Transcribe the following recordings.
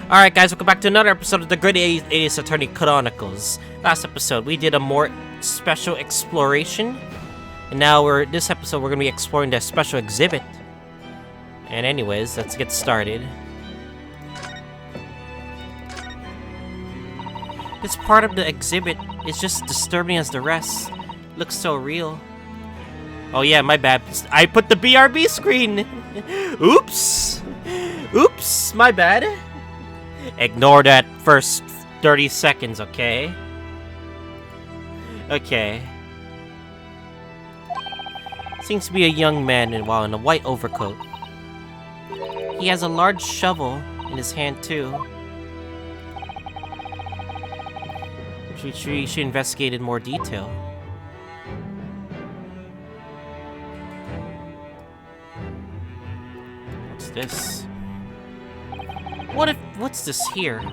Alright guys, welcome back to another episode of the Great 80s Attorney Chronicles. Last episode, we did a more special exploration. And now this episode, we're going to be exploring the special exhibit. And anyways, let's get started. This part of the exhibit is just disturbing as the rest. Looks so real. Oh yeah, my bad. I put the BRB screen! Oops! Oops, my bad. Ignore that first 30 seconds, okay? Okay. Seems to be a young man in a white overcoat. He has a large shovel in his hand, too. Which we should investigate in more detail. What's this? What's this here?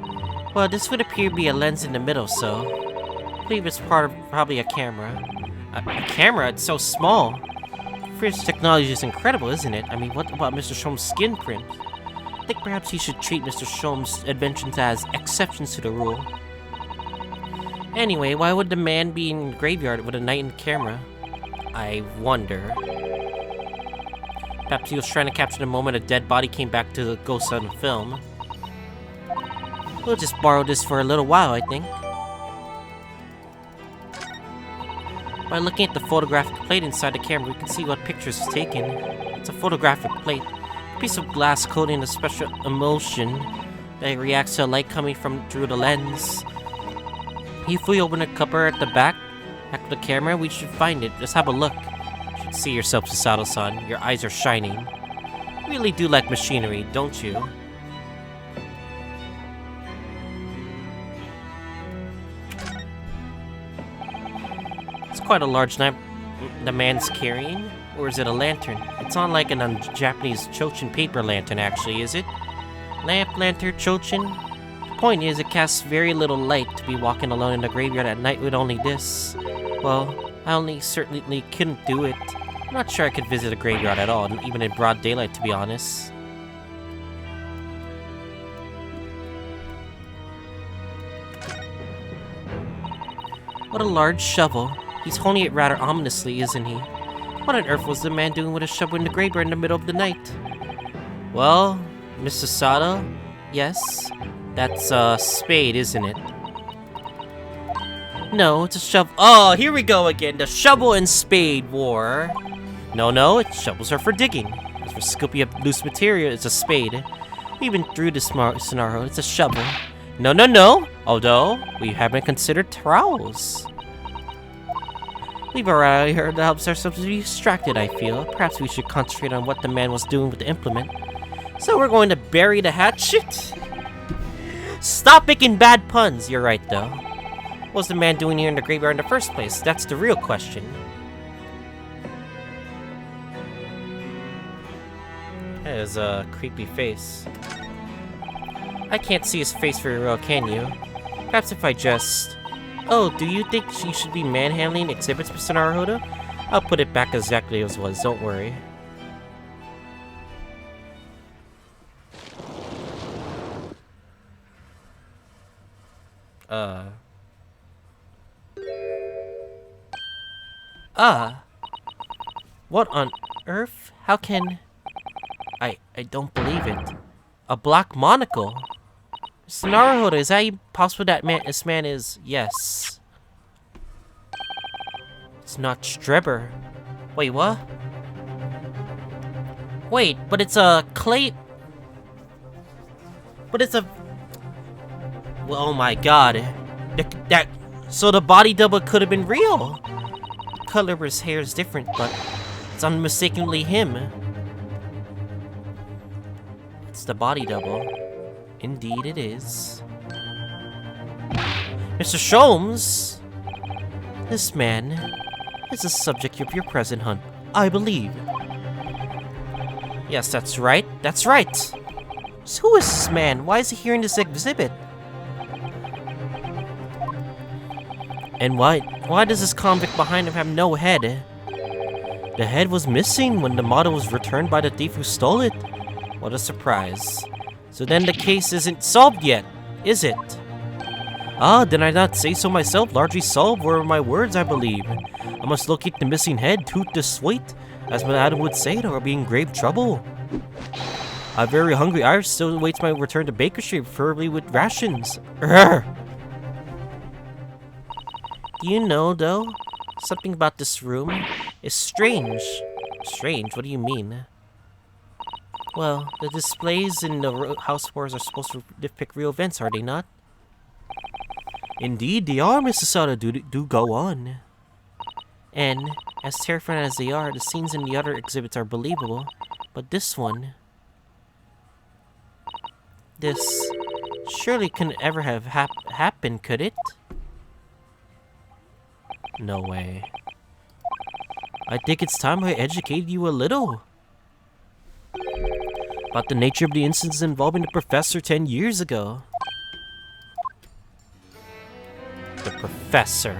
Well, this would appear to be a lens in the middle, so I believe it's part of probably a camera. A camera? It's so small. Fridge technology is incredible, isn't it? I mean, what about Mr. Sholmes' skin print? I think perhaps he should treat Mr. Sholmes' inventions as exceptions to the rule. Anyway, why would the man be in the graveyard with a night camera? I wonder. Perhaps he was trying to capture the moment a dead body came back to the ghost on film. We'll just borrow this for a little while, I think. By looking at the photographic plate inside the camera, we can see what pictures is taken. It's a photographic plate. A piece of glass coating a special emulsion that reacts to light coming through the lens. If we open a cover at the back of the camera, we should find it. Just have a look. You should see yourself, Susato-san. Your eyes are shining. You really do like machinery, don't you? It's quite a large lamp the man's carrying. Or is it a lantern? It's on like a Japanese Chochin paper lantern, actually, is it? Lamp, lantern, Chochin? The point is, it casts very little light to be walking alone in the graveyard at night with only this. Well, I certainly couldn't do it. I'm not sure I could visit a graveyard at all, even in broad daylight, to be honest. What a large shovel. He's holding it rather ominously, isn't he? What on earth was the man doing with a shovel in the graveyard in the middle of the night? Well, Mr. Sato, yes, that's a spade, isn't it? No, it's a shovel. Oh, here we go again. The shovel and spade war. No, shovels are for digging. As for scooping up loose material, it's a spade. We've been through this scenario. It's a shovel. No. Although, we haven't considered trowels. We've already heard that helps ourselves to be distracted, I feel. Perhaps we should concentrate on what the man was doing with the implement. So we're going to bury the hatchet? Stop making bad puns. You're right, though. What was the man doing here in the graveyard in the first place? That's the real question. That is a creepy face. I can't see his face very well, can you? Perhaps if I just... Oh, do you think she should be manhandling exhibits, Mr. Naruhodo? I'll put it back exactly as was, don't worry. What on earth? How can... I don't believe it. A black monocle? Mr. Naruhodo, is that possible that this man is... Yes. It's not Strebber. Wait, what? Wait, but it's a clay... But it's a... Well, oh my god. So the body double could have been real. The color of his hair is different, but it's unmistakably him. It's the body double. Indeed it is. Mr. Sholmes! This man is the subject of your present hunt, I believe. Yes, that's right. That's right! So who is this man? Why is he here in this exhibit? And why does this convict behind him have no head? The head was missing when the model was returned by the thief who stole it. What a surprise. So then the case isn't solved yet, is it? Ah, did I not say so myself? Largely solved were my words, I believe. I must locate the missing head, toot the sweet, as Madam would say, or be in grave trouble. I'm very hungry. I still awaits my return to Baker Street, preferably with rations. Urgh. Do you know, though, something about this room is strange. Strange? What do you mean? Well, the displays in the house floors are supposed to depict real events, are they not? Indeed, they are, Mrs. Sada. Do go on. And, as terrifying as they are, the scenes in the other exhibits are believable. But this one... This surely couldn't ever have happened, could it? No way. I think it's time I educated you a little about the nature of the incidents involving the professor 10 years ago. The professor.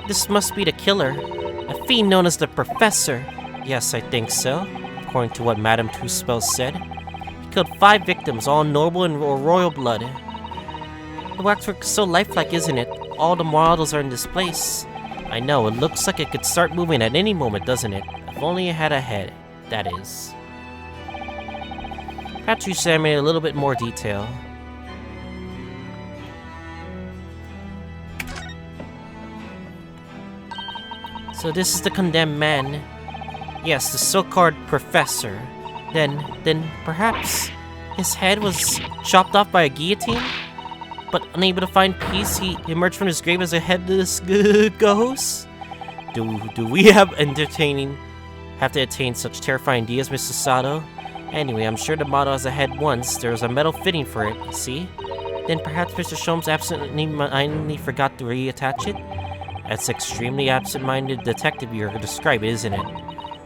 This must be the killer, a fiend known as the professor. Yes, I think so, according to what Madame Two-Spell said. He killed 5 victims, all noble and royal blood. The waxwork is so lifelike, isn't it? All the models are in this place. I know, it looks like it could start moving at any moment, doesn't it? If only it had a head, that is. Perhaps you should animate a little bit more detail. So this is the condemned man. Yes, the so-called professor. Then perhaps his head was chopped off by a guillotine? But unable to find peace, he emerged from his grave as a headless ghost? Do we have to attain such terrifying ideas, Mr. Sato? Anyway, I'm sure the model has a head once. There was a metal fitting for it, see? Then perhaps Mr. Sholmes absentmindedly forgot to reattach it? That's extremely absent-minded detective you're describing, isn't it?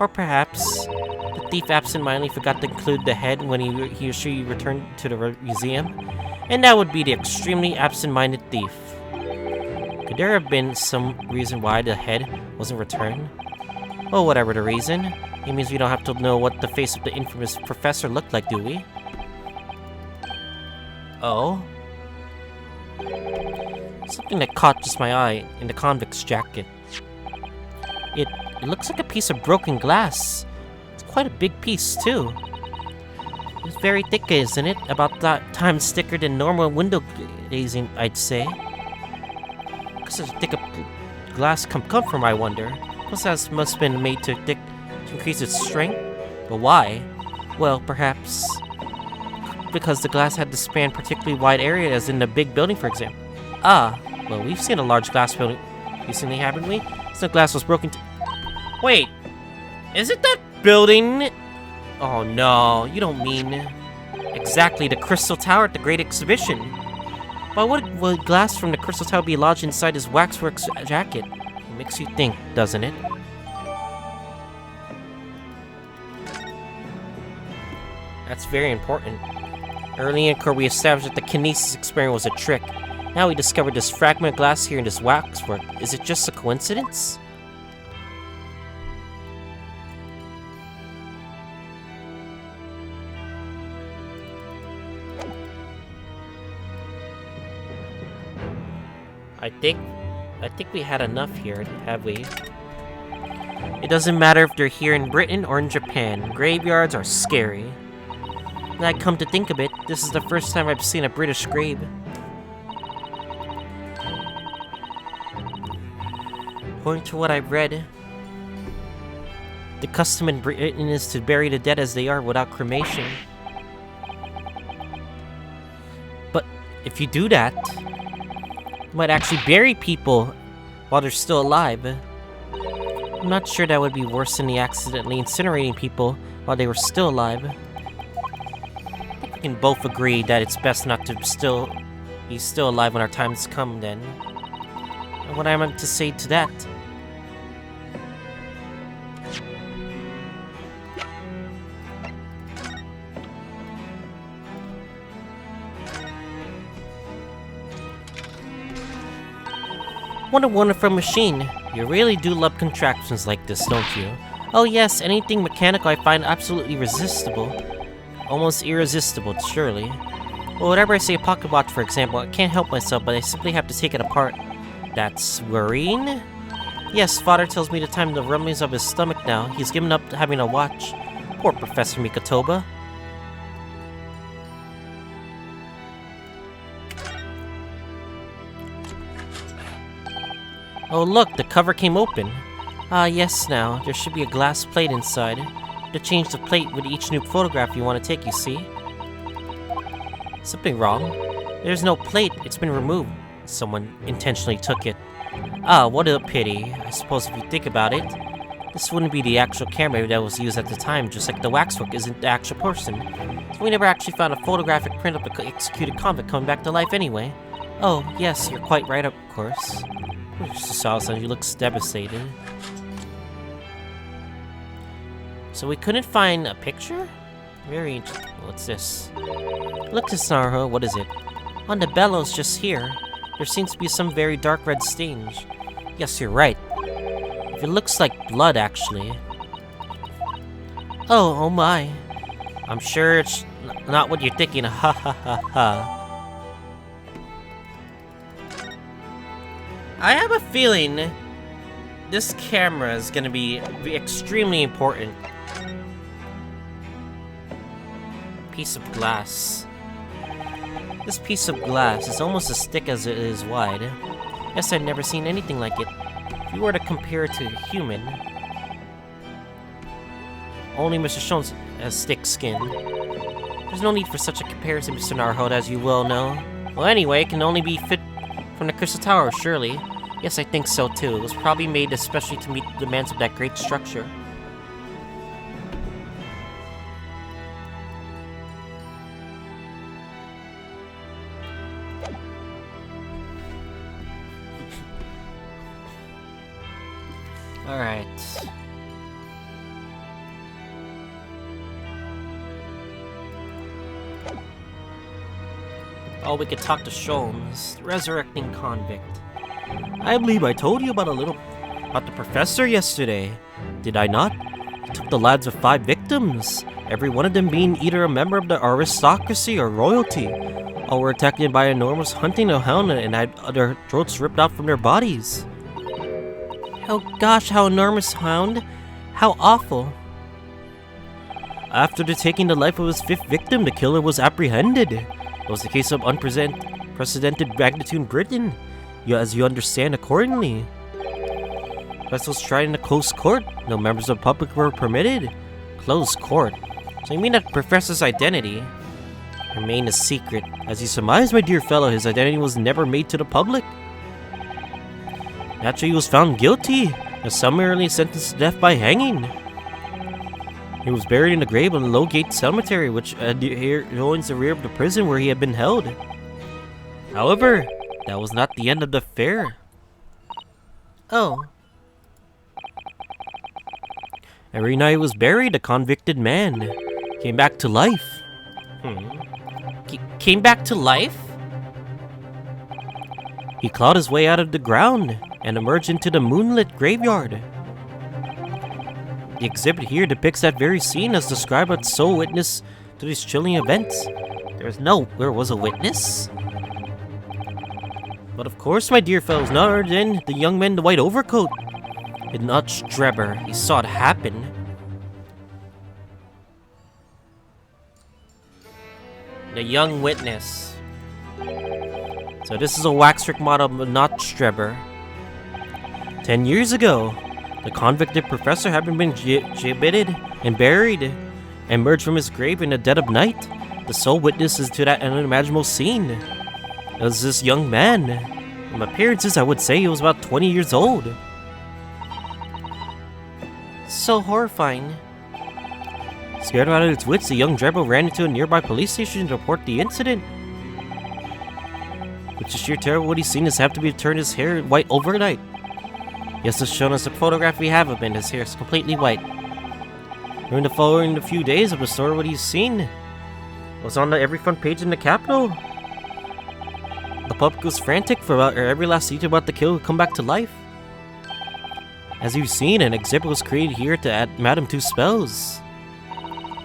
Or perhaps the thief absent-mindedly forgot to include the head when he or she returned to the museum? And that would be the extremely absent-minded thief. Could there have been some reason why the head wasn't returned? Well, whatever the reason, it means we don't have to know what the face of the infamous professor looked like, do we? Oh? Something that caught just my eye in the convict's jacket. It looks like a piece of broken glass. It's quite a big piece, too. It's very thick, isn't it? About that times thicker than normal window glazing, I'd say. Because such a thick glass come from, I wonder. Plus, that must have been made to increase its strength. But why? Well, perhaps because the glass had to span particularly wide area, as in the big building, for example. Ah, well, we've seen a large glass building recently, haven't we? So the glass was broken. Wait, is it that building? Oh no, you don't mean exactly the Crystal Tower at the Great Exhibition. Why would glass from the Crystal Tower be lodged inside his waxworks jacket? It makes you think, doesn't it? That's very important. Early in court, we established that the kinesis experiment was a trick. Now we discovered this fragment of glass here in this waxwork. Is it just a coincidence? I think we had enough here, have we? It doesn't matter if they're here in Britain or in Japan. Graveyards are scary. And I come to think of it, this is the first time I've seen a British grave. According to what I've read, the custom in Britain is to bury the dead as they are without cremation. But if you do that, you might actually bury people while they're still alive. I'm not sure that would be worse than the accidentally incinerating people while they were still alive. I think we can both agree that it's best not to be still alive when our times come then. And what I meant to say to that? What a wonderful machine. You really do love contraptions like this, don't you? Oh yes, anything mechanical I find absolutely resistible. Almost irresistible, surely. Well, whenever I see a pocket watch, for example, I can't help myself, but I simply have to take it apart. That's worrying? Yes, father tells me to time the rumblings of his stomach now. He's given up having a watch. Poor Professor Mikotoba. Oh look, the cover came open. Ah yes now, there should be a glass plate inside. To change the plate with each new photograph you want to take, you see? Something wrong? There's no plate, it's been removed. Someone intentionally took it. Ah, what a pity. I suppose if you think about it, this wouldn't be the actual camera that was used at the time, just like the waxwork isn't the actual person. So we never actually found a photographic print of an executed convict coming back to life anyway. Oh, yes, you're quite right, of course. Mr. he looks devastated. So we couldn't find a picture? Very interesting. What's this? Look, Naruto, what is it? On the bellows just here, there seems to be some very dark red stains. Yes, you're right. It looks like blood, actually. Oh my. I'm sure it's not what you're thinking. Ha ha ha ha. I have a feeling this camera is gonna be extremely important. Piece of glass. This piece of glass is almost as thick as it is wide. Yes, I've never seen anything like it. If you were to compare it to a human, only Mr. Shones has thick skin. There's no need for such a comparison, Mr. Naruto, as you well know. Well, anyway, it can only be fit from the Crystal Tower, surely. Yes, I think so too. It was probably made especially to meet the demands of that great structure. Alright. Oh, we could talk to Sholmes, the resurrecting convict. I believe I told you about the professor yesterday. Did I not? He took the lives of 5 victims, every one of them being either a member of the aristocracy or royalty. All were attacked by an enormous hunting hound and had their throats ripped out from their bodies. Oh gosh, how enormous hound! How awful! After taking the life of his 5th victim, the killer was apprehended. It was a case of unprecedented magnitude in Britain, as you understand accordingly. Vessels tried in a closed court. No members of the public were permitted. Closed court? So you mean that Professor's identity remained a secret? As you surmise, my dear fellow, his identity was never made to the public. Naturally, he was found guilty and summarily sentenced to death by hanging. He was buried in the grave in the Lowgate Cemetery, which adjoins the rear of the prison where he had been held. However, that was not the end of the affair. Oh. Every night he was buried, a convicted man came back to life. Came back to life? He clawed his way out of the ground and emerged into the moonlit graveyard. The exhibit here depicts that very scene as described by the sole witness to these chilling events. There was a witness? But of course, my dear fellows, none other than the young man in the white overcoat. And not Streber. He saw it happen. The young witness. So this is a waxwork model of not Streber. 10 years ago, the convicted professor having been gibbeted and buried and emerged from his grave in the dead of night. The sole witness is to that unimaginable scene. It was this young man. From appearances, I would say he was about 20 years old. So horrifying. Scared out of its wits, the young Drebo ran into a nearby police station to report the incident. With the sheer terror of what he's seen, has have to be turned his hair white overnight. Yes, has shown us a photograph we have of him, and his hair is completely white. During the following few days of the story, what he's seen was on every front page in the capital. The public was frantic for every last detail about the killer who come back to life. As you've seen, an exhibit was created here to add Madame Two spells.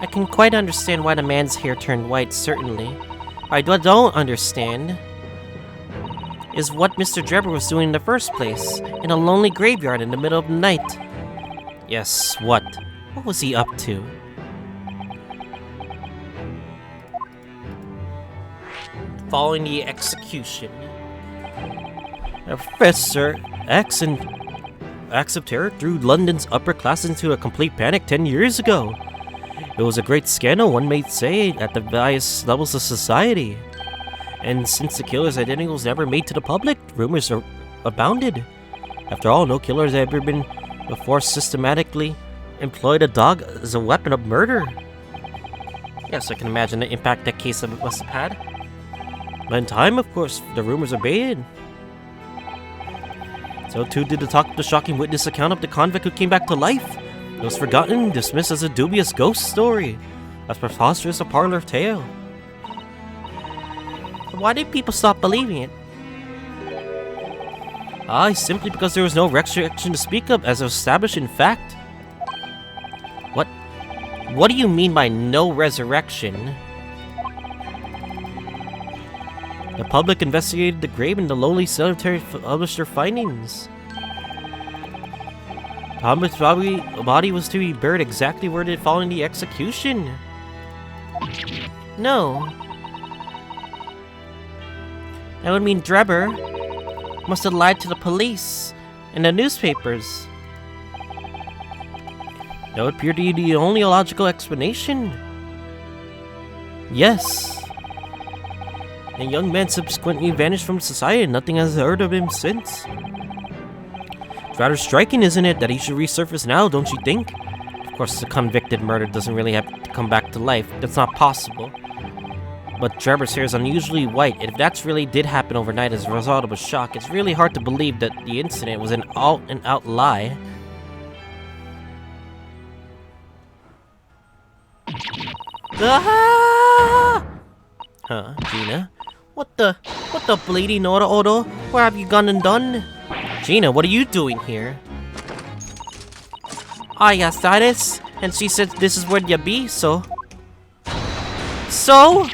I can quite understand why the man's hair turned white, certainly. What I don't understand is what Mr. Drebber was doing in the first place, in a lonely graveyard in the middle of the night. Yes, what? What was he up to? Following the execution, Professor X and Acts of Terror threw London's upper class into a complete panic 10 years ago. It was a great scandal, one may say, at the various levels of society. And since the killer's identity was never made to the public, rumors abounded. After all, no killer has ever been before systematically employed a dog as a weapon of murder. Yes, I can imagine the impact that case must have had. But in time, of course, the rumors abated. So too did the shocking witness account of the convict who came back to life. It was forgotten, dismissed as a dubious ghost story, as preposterous a parlor tale. Why did people stop believing it? Simply because there was no resurrection to speak of as established in fact. What do you mean by no resurrection? The public investigated the grave and the lonely cemetery published their findings. Thomas' body was to be buried exactly where it did following the execution. No. That would mean Drebber must have lied to the police and the newspapers. That would appear to be the only logical explanation. Yes. The young man subsequently vanished from society and nothing has heard of him since. It's rather striking, isn't it, that he should resurface now, don't you think? Of course, the convicted murder doesn't really have to come back to life. That's not possible. But Drebber's hair is unusually white. If that's really did happen overnight as a result of a shock, it's really hard to believe that the incident was an out-and-out lie. Ah! Huh, Gina? What the bleeding Odo? Where have you gone and done? Gina, what are you doing here? Yes, that is. And she said this is where you be, so... So?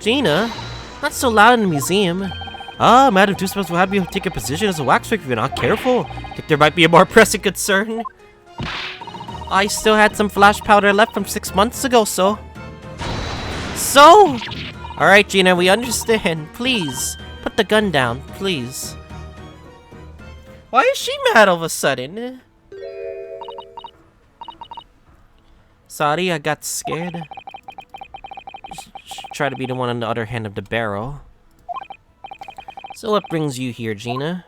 Gina? Not so loud in the museum. Madam Two-Spells will have you take a position as a waxwork if you're not careful. Think there might be a more pressing concern. I still had some flash powder left from 6 months ago, so... So? Alright, Gina, we understand. Please, put the gun down, please. Why is she mad all of a sudden? Sorry, I got scared. Try to be the one on the other hand of the barrel. So what brings you here, Gina?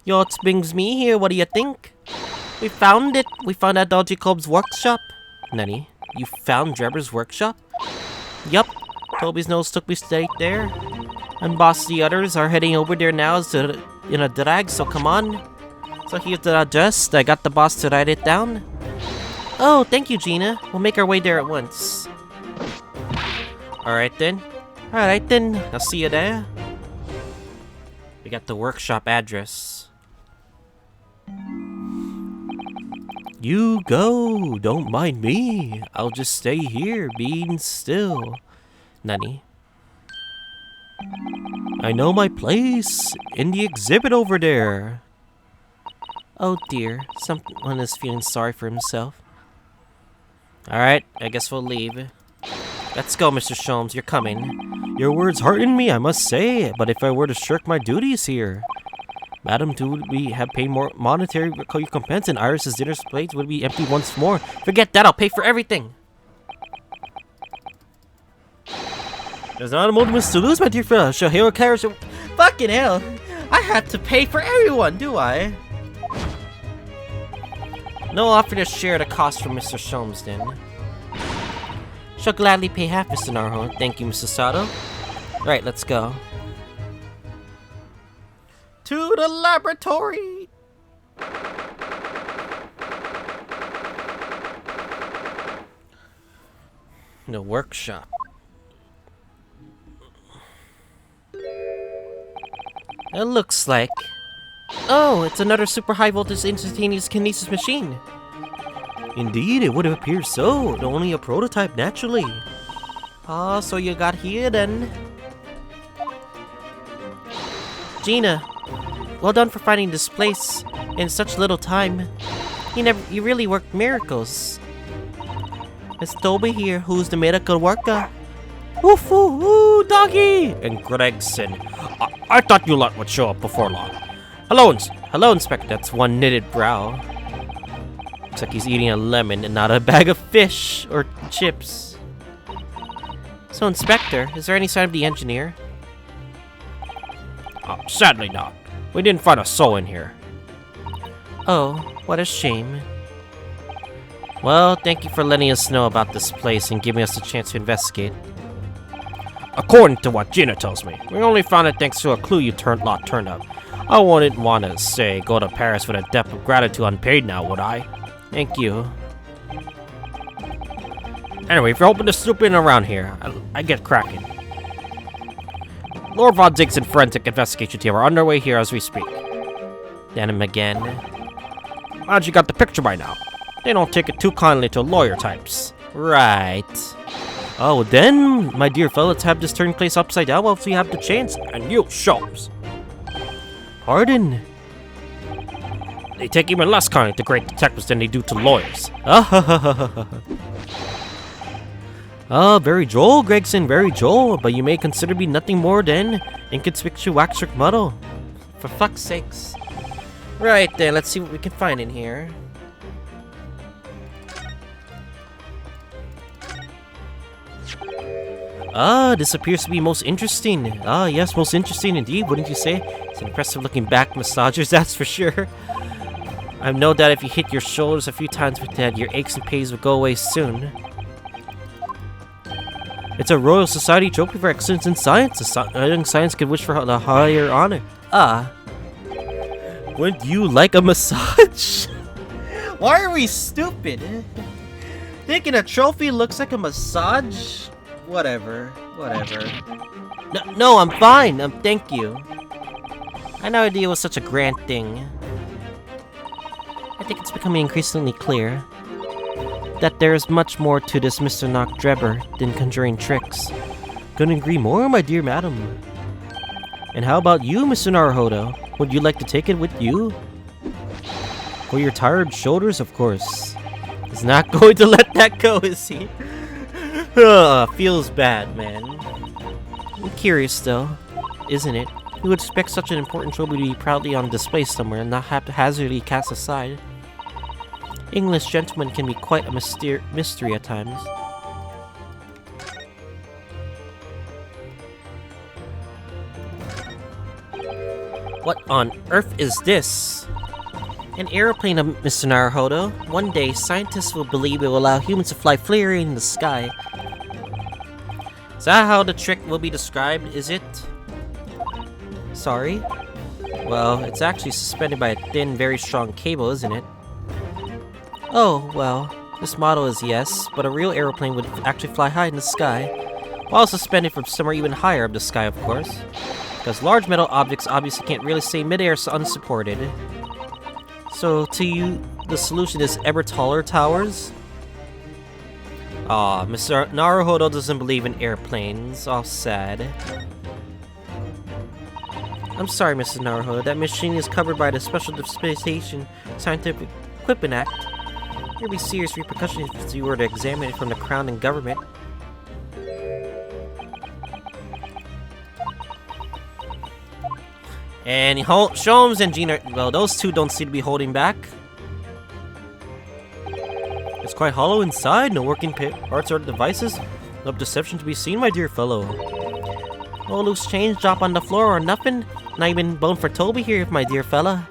What brings me here, what do you think? We found it. We found that dodgy club's workshop. Nani? You found Drebber's workshop? Yup. Toby's nose took me straight there. And boss, the others are heading over there now in a drag, so come on. So here's the address. I got the boss to write it down. Oh, thank you, Gina. We'll make our way there at once. Alright then. I'll see you there. We got the workshop address. You go. Don't mind me. I'll just stay here, being still. Nani? I know my place. In the exhibit over there. Oh dear. Someone is feeling sorry for himself. Alright, I guess we'll leave. Let's go, Mr. Sholmes. You're coming. Your words hearten me, I must say. But if I were to shirk my duties here... Madam, would we have paid more monetary recompense and Iris's dinner plates would be empty once more? Forget that, I'll pay for everything! There's not a moment to lose, my dear friend. Shall hero carriage... Fucking hell! I have to pay for everyone, do I? No offer to share the cost from Mr. Sholmes, then. Shall gladly pay half, Mr. Narho. Thank you, Mr. Sato. Right, let's go. To the laboratory! The workshop. It looks like... Oh, it's another super high voltage instantaneous kinesis machine. Indeed, it would appear so. Only a prototype, naturally. Ah, so you got here then. Gina, well done for finding this place in such little time. You really worked miracles. It's Toby here, who's the miracle worker. Woof woo, doggy! And Gregson. I thought your lot would show up before long. Hello, Inspector. That's one knitted brow. Looks like he's eating a lemon and not a bag of fish or chips. So, Inspector, is there any sign of the engineer? Sadly not. We didn't find a soul in here. Oh, what a shame. Well, thank you for letting us know about this place and giving us a chance to investigate. According to what Gina tells me, we only found it thanks to a clue you turned up. I wouldn't want to say go to Paris with a debt of gratitude unpaid now, would I? Thank you. Anyway, if you're hoping to snoop in around here, I get cracking. Lord Von Zieg's and forensic investigation team are underway here as we speak. Then him again. Glad you got the picture by now. They don't take it too kindly to lawyer types. Right. Oh, then, my dear fellow, let's have this turn place upside down while we have the chance. And you, Sholmes. Pardon? They take even less kindly to great detectives than they do to lawyers. Ah, very droll, Gregson, very droll, but you may consider me nothing more than inconspicuous waxwork model. For fuck's sakes. Right then, let's see what we can find in here. Ah, this appears to be most interesting. Ah, yes, most interesting indeed, wouldn't you say? It's an impressive looking back massagers, that's for sure. I know that if you hit your shoulders a few times with that, your aches and pains will go away soon. It's a Royal Society trophy for excellence in science. A young science could wish for the higher honor. Ah. Wouldn't you like a massage? Why are we stupid? Thinking a trophy looks like a massage? Whatever. No, I'm fine. Thank you. I had no idea it was such a grand thing. I think it's becoming increasingly clear that there is much more to this Mr. Nock Drebber than conjuring tricks. Couldn't agree more, my dear madam. And how about you, Mr. Naruhodo? Would you like to take it with you? For your tired shoulders, of course. He's not going to let that go, is he? Feels bad, man. I'm curious, though, isn't it? You would expect such an important trophy to be proudly on display somewhere and not haphazardly cast aside. English gentlemen can be quite a mystery at times. What on earth is this? An aeroplane, Mr. Naruhodo. One day, scientists will believe it will allow humans to fly freely in the sky. Is that how the trick will be described, is it? Sorry? Well, it's actually suspended by a thin, very strong cable, isn't it? Oh, well, this model is yes, but a real aeroplane would actually fly high in the sky, while suspended from somewhere even higher up the sky, of course. Because large metal objects obviously can't really stay midair unsupported. So, to you, the solution is ever taller towers? Aw, Mr. Naruhodo doesn't believe in airplanes. All sad. I'm sorry, Mr. Naruhodo. That machine is covered by the Special Dispensation Scientific Equipment Act. There would be serious repercussions if you were to examine it from the Crown and government. And Sholmes and Gina, well, those two don't seem to be holding back. It's quite hollow inside, no working parts or devices. No deception to be seen, my dear fellow. No loose change drop on the floor or nothing. Not even bone for Toby here, my dear fella.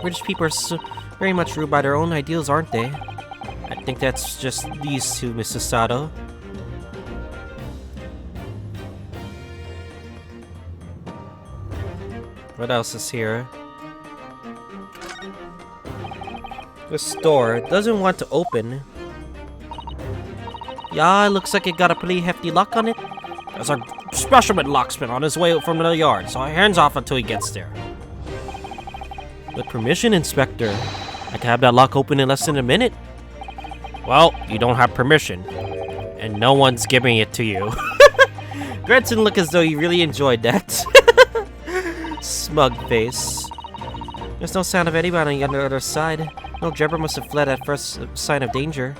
British people are so very much ruled by their own ideals, aren't they? I think that's just these two, Mrs. Sato. What else is here? This door doesn't want to open. Yeah, it looks like it got a pretty hefty lock on it. There's a specimen locksmith on his way out from the yard, so hands off until he gets there. With permission, Inspector. I can have that lock open in less than a minute. Well, you don't have permission. And no one's giving it to you. Gretchen looked as though he really enjoyed that. Smug face. There's no sound of anybody on the other side. No, Drebber must have fled at first sign of danger.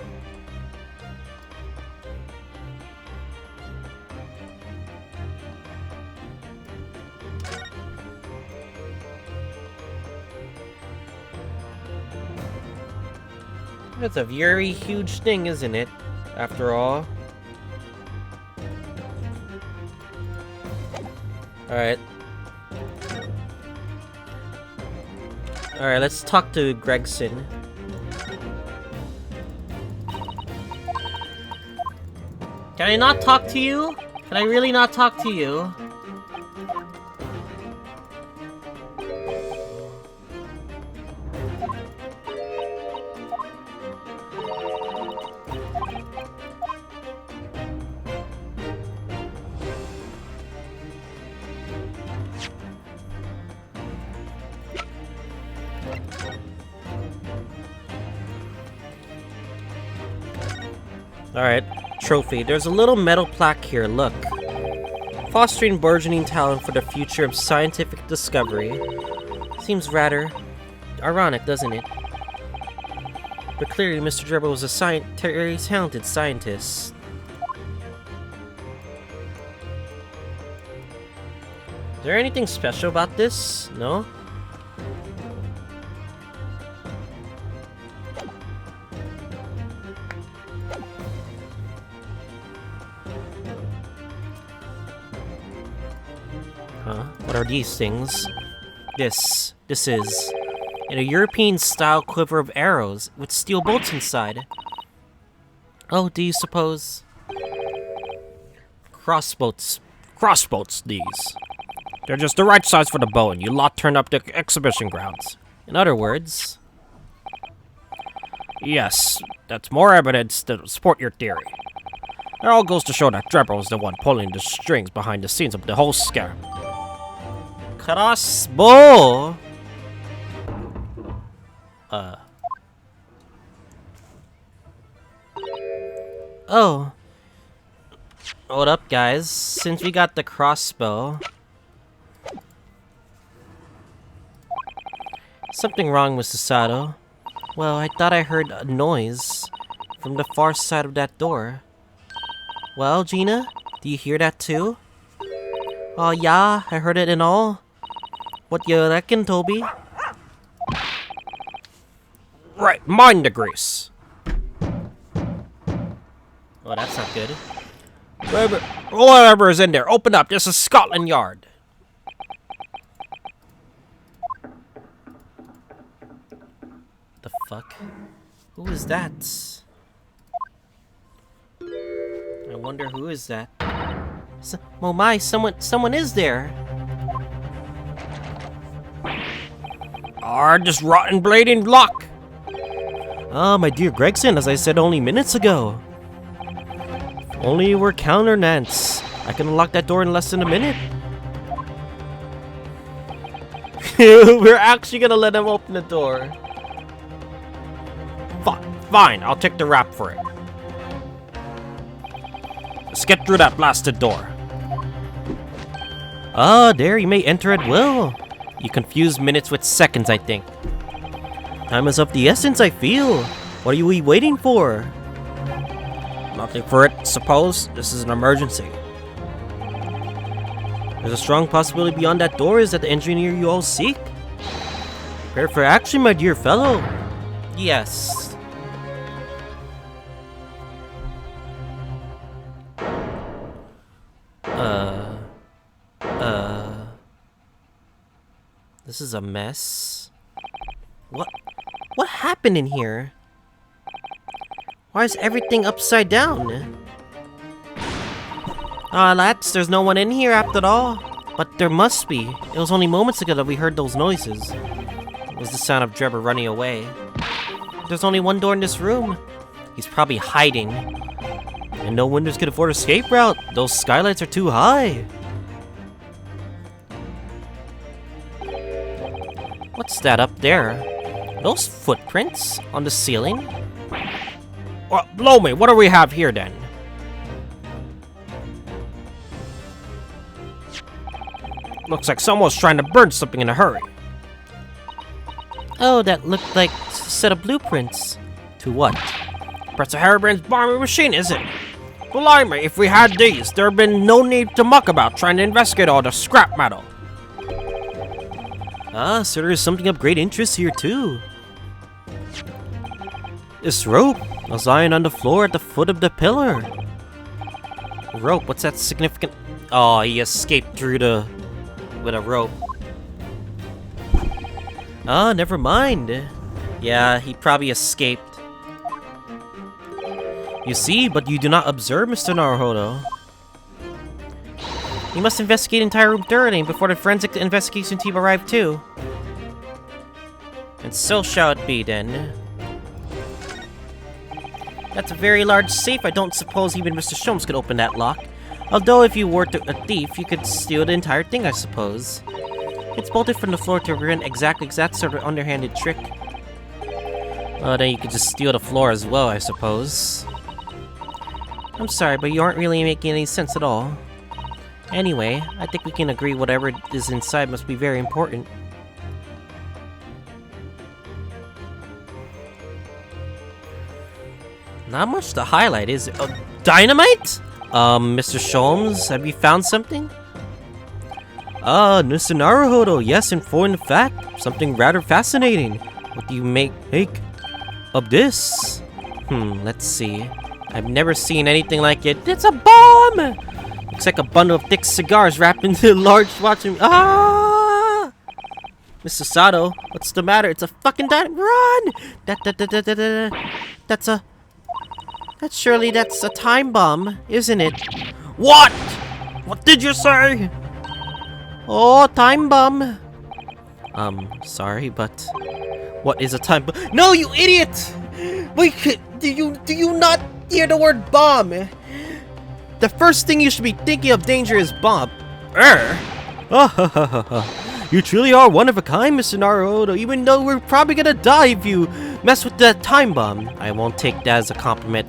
That's a very huge thing, isn't it? After all. Alright. Alright, let's talk to Gregson. Can I not talk to you? Can I really not talk to you? Alright, trophy. There's a little metal plaque here, look. Fostering burgeoning talent for the future of scientific discovery. Seems rather ironic, doesn't it? But clearly, Mr. Drebber was a very talented scientist. Is there anything special about this? No? What are these things? This is in a European-style quiver of arrows with steel bolts inside. Oh, do you suppose? Crossbows, these. They're just the right size for the bow, and you lot turn up the exhibition grounds. In other words... Yes, that's more evidence to support your theory. It all goes to show that Drebber was the one pulling the strings behind the scenes of the whole scare. Crossbow? Oh. Hold up, guys. Since we got the crossbow... Something wrong with Susato. Well, I thought I heard a noise from the far side of that door. Well, Gina? Do you hear that too? Oh yeah, I heard it and all. What you reckon, Toby? Right, mind the grease. Oh, that's not good. Whoever is in there, open up. This is Scotland Yard. The fuck? Who is that? I wonder who is that. Oh my, someone is there. This rotten blading lock. Ah, my dear Gregson, as I said only minutes ago. If only you were counter Nance. I can unlock that door in less than a minute. We're actually gonna let him open the door. Fine, I'll take the rap for it. Let's get through that blasted door. Ah, there, you may enter at will. You confuse minutes with seconds, I think. Time is of the essence, I feel. What are we waiting for? Nothing for it, suppose. This is an emergency. There's a strong possibility beyond that door is that the engineer you all seek. Prepare for action, my dear fellow. Yes. This is a mess. What happened in here? Why is everything upside down? Ah, lads, there's no one in here after all. But there must be. It was only moments ago that we heard those noises. It was the sound of Drebber running away. There's only one door in this room. He's probably hiding. And no windows could afford escape route. Those skylights are too high. What's that up there? Those footprints on the ceiling? Blow me, what do we have here then? Looks like someone's trying to burn something in a hurry. Oh, that looked like a set of blueprints. To what? Professor Harribrand's bombing machine, is it? Blimey, if we had these, there'd been no need to muck about trying to investigate all the scrap metal. Ah, so there's something of great interest here too. This rope was lying on the floor at the foot of the pillar. Rope, what's that significant? Oh, he escaped through with a rope. Ah, never mind. Yeah, he probably escaped. You see, but you do not observe, Mr. Naruhodo. You must investigate entire room thoroughly before the forensic investigation team arrive too. And so shall it be then. That's a very large safe. I don't suppose even Mr. Sholmes could open that lock. Although if you were a thief, you could steal the entire thing, I suppose. It's bolted from the floor to prevent exactly that sort of underhanded trick. Then you could just steal the floor as well, I suppose. I'm sorry, but you aren't really making any sense at all. Anyway, I think we can agree whatever is inside must be very important. Not much to highlight, is it? Dynamite? Mr. Sholmes, have you found something? Mr. Naruhodo, yes, in fact, something rather fascinating. What do you make of this? Let's see. I've never seen anything like it. It's a bomb! Looks like a bundle of thick cigars wrapped into a large watch. Ah! Mr. Sato, what's the matter? It's a fucking dynamite. Run! Surely that's a time bomb, isn't it? What? What did you say? Oh, time bomb. Sorry, but what is a time bomb? No, you idiot! Wait, do you not hear the word bomb? The first thing you should be thinking of danger is bomb. You truly are one of a kind, Mr. Naruhodo, even though we're probably gonna die if you mess with that time bomb. I won't take that as a compliment.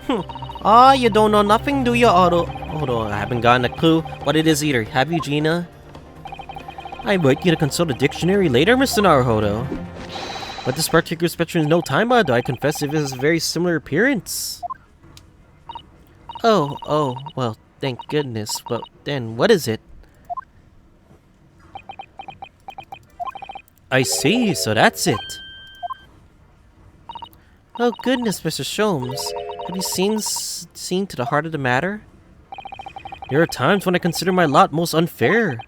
You don't know nothing, do you, Otto? Hold on, I haven't gotten a clue what it is either. Have you, Gina? I invite you to consult a dictionary later, Mr. Naruhodo. But this particular spectrum is no time bomb, though I confess it has a very similar appearance. Oh, well, thank goodness. But then, what is it? I see, so that's it. Oh goodness, Mr. Sholmes. Have you seen to the heart of the matter? There are times when I consider my lot most unfair.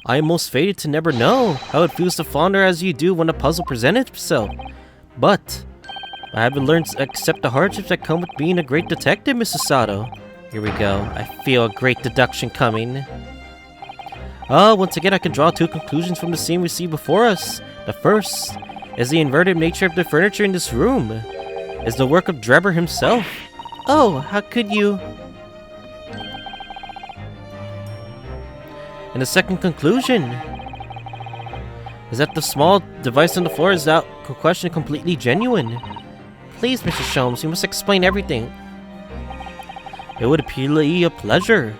I am most fated to never know how it feels to flounder as you do when a puzzle presents itself. But I haven't learned to accept the hardships that come with being a great detective, Mrs. Sato. Here we go. I feel a great deduction coming. Once again, I can draw two conclusions from the scene we see before us. The first is the inverted nature of the furniture in this room. Is the work of Drebber himself. Oh, how could you? And the second conclusion is that the small device on the floor is without question completely genuine. Please, Mr. Sholmes, you must explain everything. It would be a pleasure.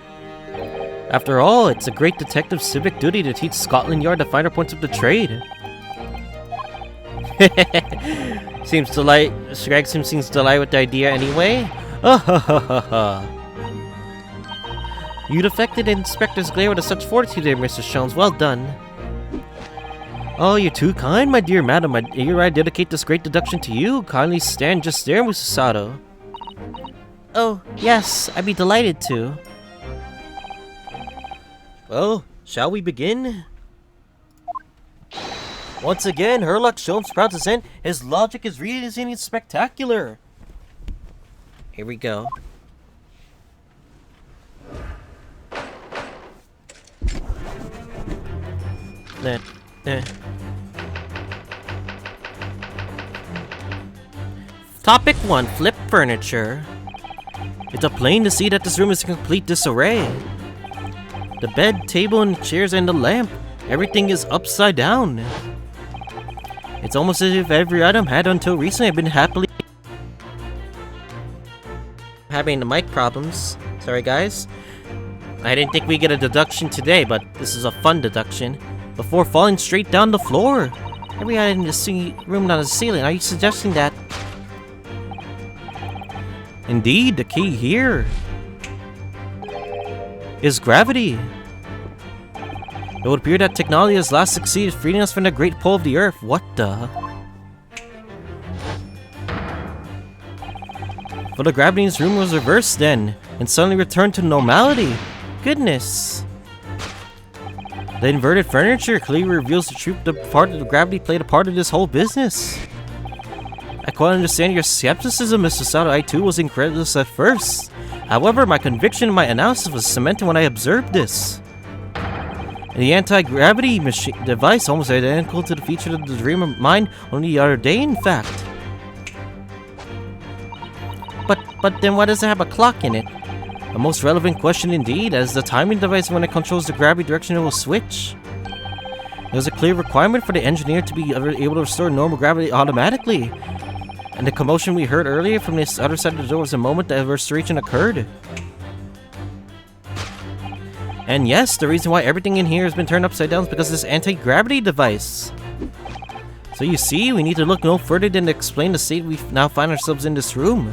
After all, it's a great detective's civic duty to teach Scotland Yard the finer points of the trade. Scragsim seems delighted with the idea anyway. You defected Inspector's glare with such fortitude there, Mr. Sholmes. Well done. Oh, you're too kind, my dear madam. I dedicate this great deduction to you. Kindly stand just there, Mrs. Sato. Oh, yes, I'd be delighted to. Well, shall we begin? Once again, Herlock Sholmes proud to present his logic is really spectacular. Here we go. Topic 1. Flip furniture. It's plain to see that this room is in complete disarray. The bed, table, and chairs, and the lamp. Everything is upside down. It's almost as if every item had until recently been happily having the mic problems. Sorry guys. I didn't think we'd get a deduction today, but this is a fun deduction. Before falling straight down the floor. Every item in the room on the ceiling. Are you suggesting that? Indeed, the key here is gravity. It would appear that technology has last succeeded freeing us from the great pull of the earth. What the? But the gravity in this room was reversed then, and suddenly returned to normality. Goodness. The inverted furniture clearly reveals the truth. The part of the gravity played a part of this whole business. I quite understand your skepticism, Mr. Sato. I too was incredulous at first. However, my conviction and my analysis was cemented when I observed this. The anti-gravity device, almost identical to the feature of the dream of mine only the other day, in fact. But then why does it have a clock in it? A most relevant question indeed, as the timing device, when it controls the gravity direction, it will switch. There's a clear requirement for the engineer to be able to restore normal gravity automatically. And the commotion we heard earlier from this other side of the door was the moment that restoration occurred. And yes, the reason why everything in here has been turned upside down is because of this anti-gravity device. So you see, we need to look no further than to explain the state we now find ourselves in this room.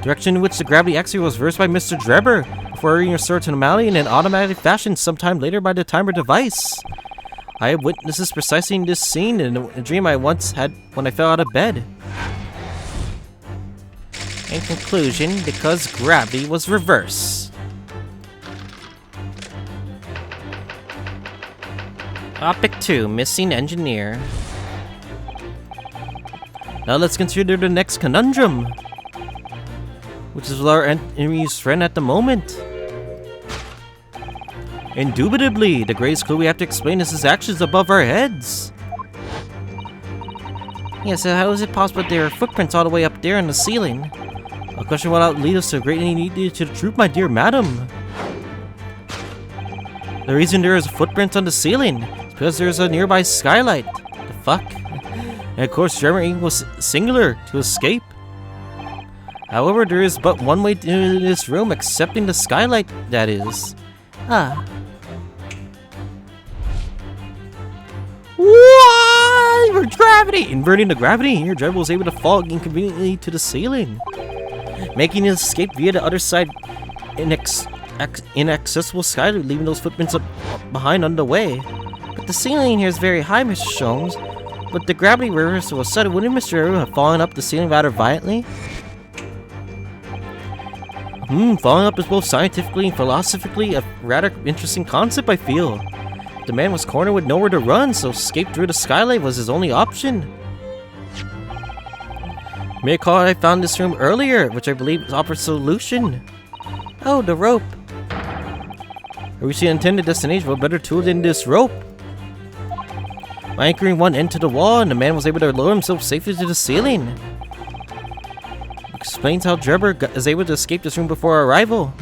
Direction in which the gravity actually was reversed by Mr. Drebber, before being restored to normality in an automatic fashion sometime later by the timer device. I have witnessed this precisely in this scene in a dream I once had when I fell out of bed. In conclusion, because gravity was reversed. Topic 2, Missing Engineer. Now let's consider the next conundrum, which is our enemy's friend at the moment. Indubitably, the greatest clue we have to explain is his actions above our heads. Yeah, so how is it possible that there are footprints all the way up there in the ceiling? A question without lead us to greatly need to the truth, my dear madam. The reason there is footprints on the ceiling is because there's a nearby skylight. The fuck? And of course, Jeremy was singular to escape. However, there is but one way to this room, excepting the skylight, that is. Ah. What? Gravity! Inverting the gravity here, Drebber was able to fall inconveniently to the ceiling, making his escape via the other side inaccessible skylight, leaving those footprints up behind on the way. But the ceiling here is very high, Mr. Sholmes. But the gravity reversal was sudden. Wouldn't Mr. Drebber have fallen up the ceiling rather violently? Falling up is both scientifically and philosophically a rather interesting concept, I feel. The man was cornered with nowhere to run, so escape through the skylight was his only option. You may recall I found this room earlier, which I believe offers a solution. Oh, the rope. Reaching the intended destination, what better tool than this rope? By anchoring one end to the wall, and the man was able to lower himself safely to the ceiling. Explains how Drebber is able to escape this room before our arrival.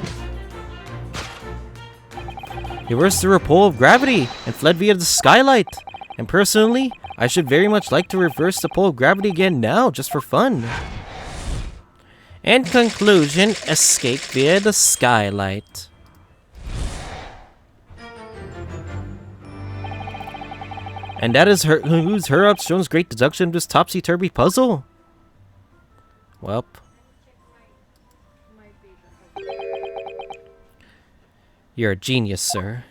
He reversed the repel of gravity and fled via the skylight. And personally, I should very much like to reverse the pull of gravity again now, just for fun. In conclusion, escape via the skylight. And that is who's Jones' great deduction of this topsy-turvy puzzle. Welp. You're a genius, sir.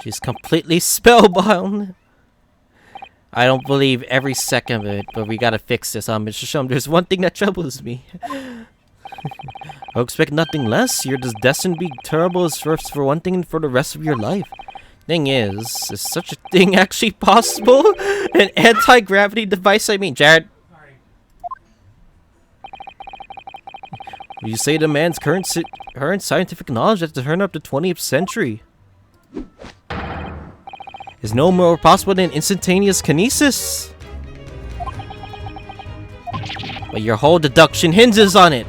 She's completely spellbound. I don't believe every second of it, but we gotta fix this, Mr. Shum. There's one thing that troubles me. I expect nothing less. You're just destined to be terrible as first for one thing and for the rest of your life. Thing is such a thing actually possible? An anti-gravity device, I mean, Jared. You say the man's current scientific knowledge at the turn of the 20th century is no more possible than instantaneous kinesis. But your whole deduction hinges on it.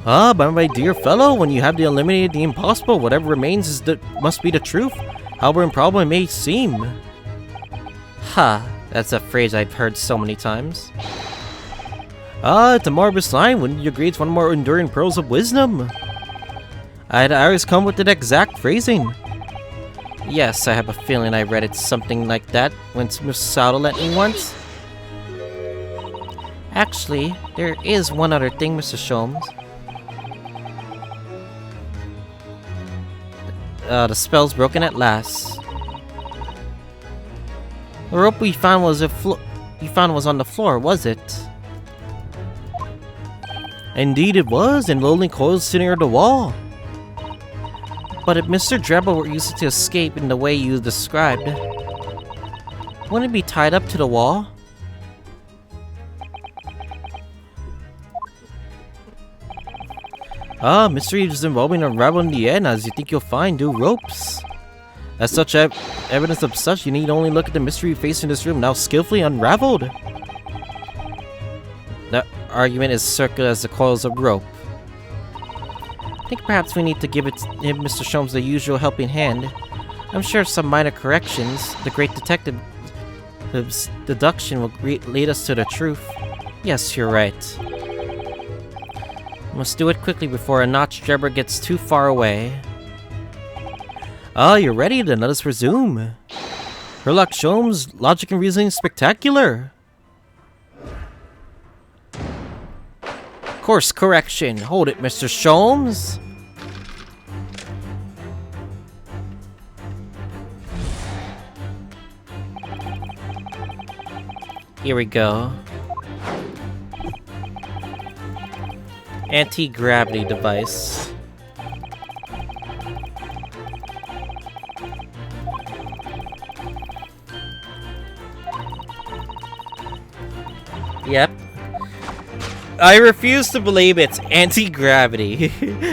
Ah, but my dear fellow, when you have eliminated the impossible, whatever remains must be the truth, however improbable it may seem. Ha, that's a phrase I've heard so many times. Ah, it's a marvelous line. Wouldn't you agree it's one of more enduring pearls of wisdom? I'd always come with the exact phrasing. Yes, I have a feeling I read it something like that when Mr. Sato lent me once. Actually, there is one other thing, Mr. Sholmes. The spell's broken at last. The rope we found was on the floor, was it? Indeed it was, and lonely coils sitting near the wall. But if Mr. Drebel were used to escape in the way you described, wouldn't it be tied up to the wall? Ah, mysteries involving unraveling the end, as you think you'll find new ropes. As such evidence of such, you need only look at the mystery facing this room, now skillfully unraveled. That argument is circular as the coils of rope. I think perhaps we need to give Mr. Sholmes the usual helping hand. I'm sure some minor corrections, the great detective's deduction will lead us to the truth. Yes, you're right. We must do it quickly before a notch jabber gets too far away. Ah, you're ready, then let us resume. Sherlock Sholmes, logic and reasoning spectacular. Course correction. Hold it, Mr. Sholmes. Here we go. Anti-gravity device. Yep. I refuse to believe it's anti-gravity.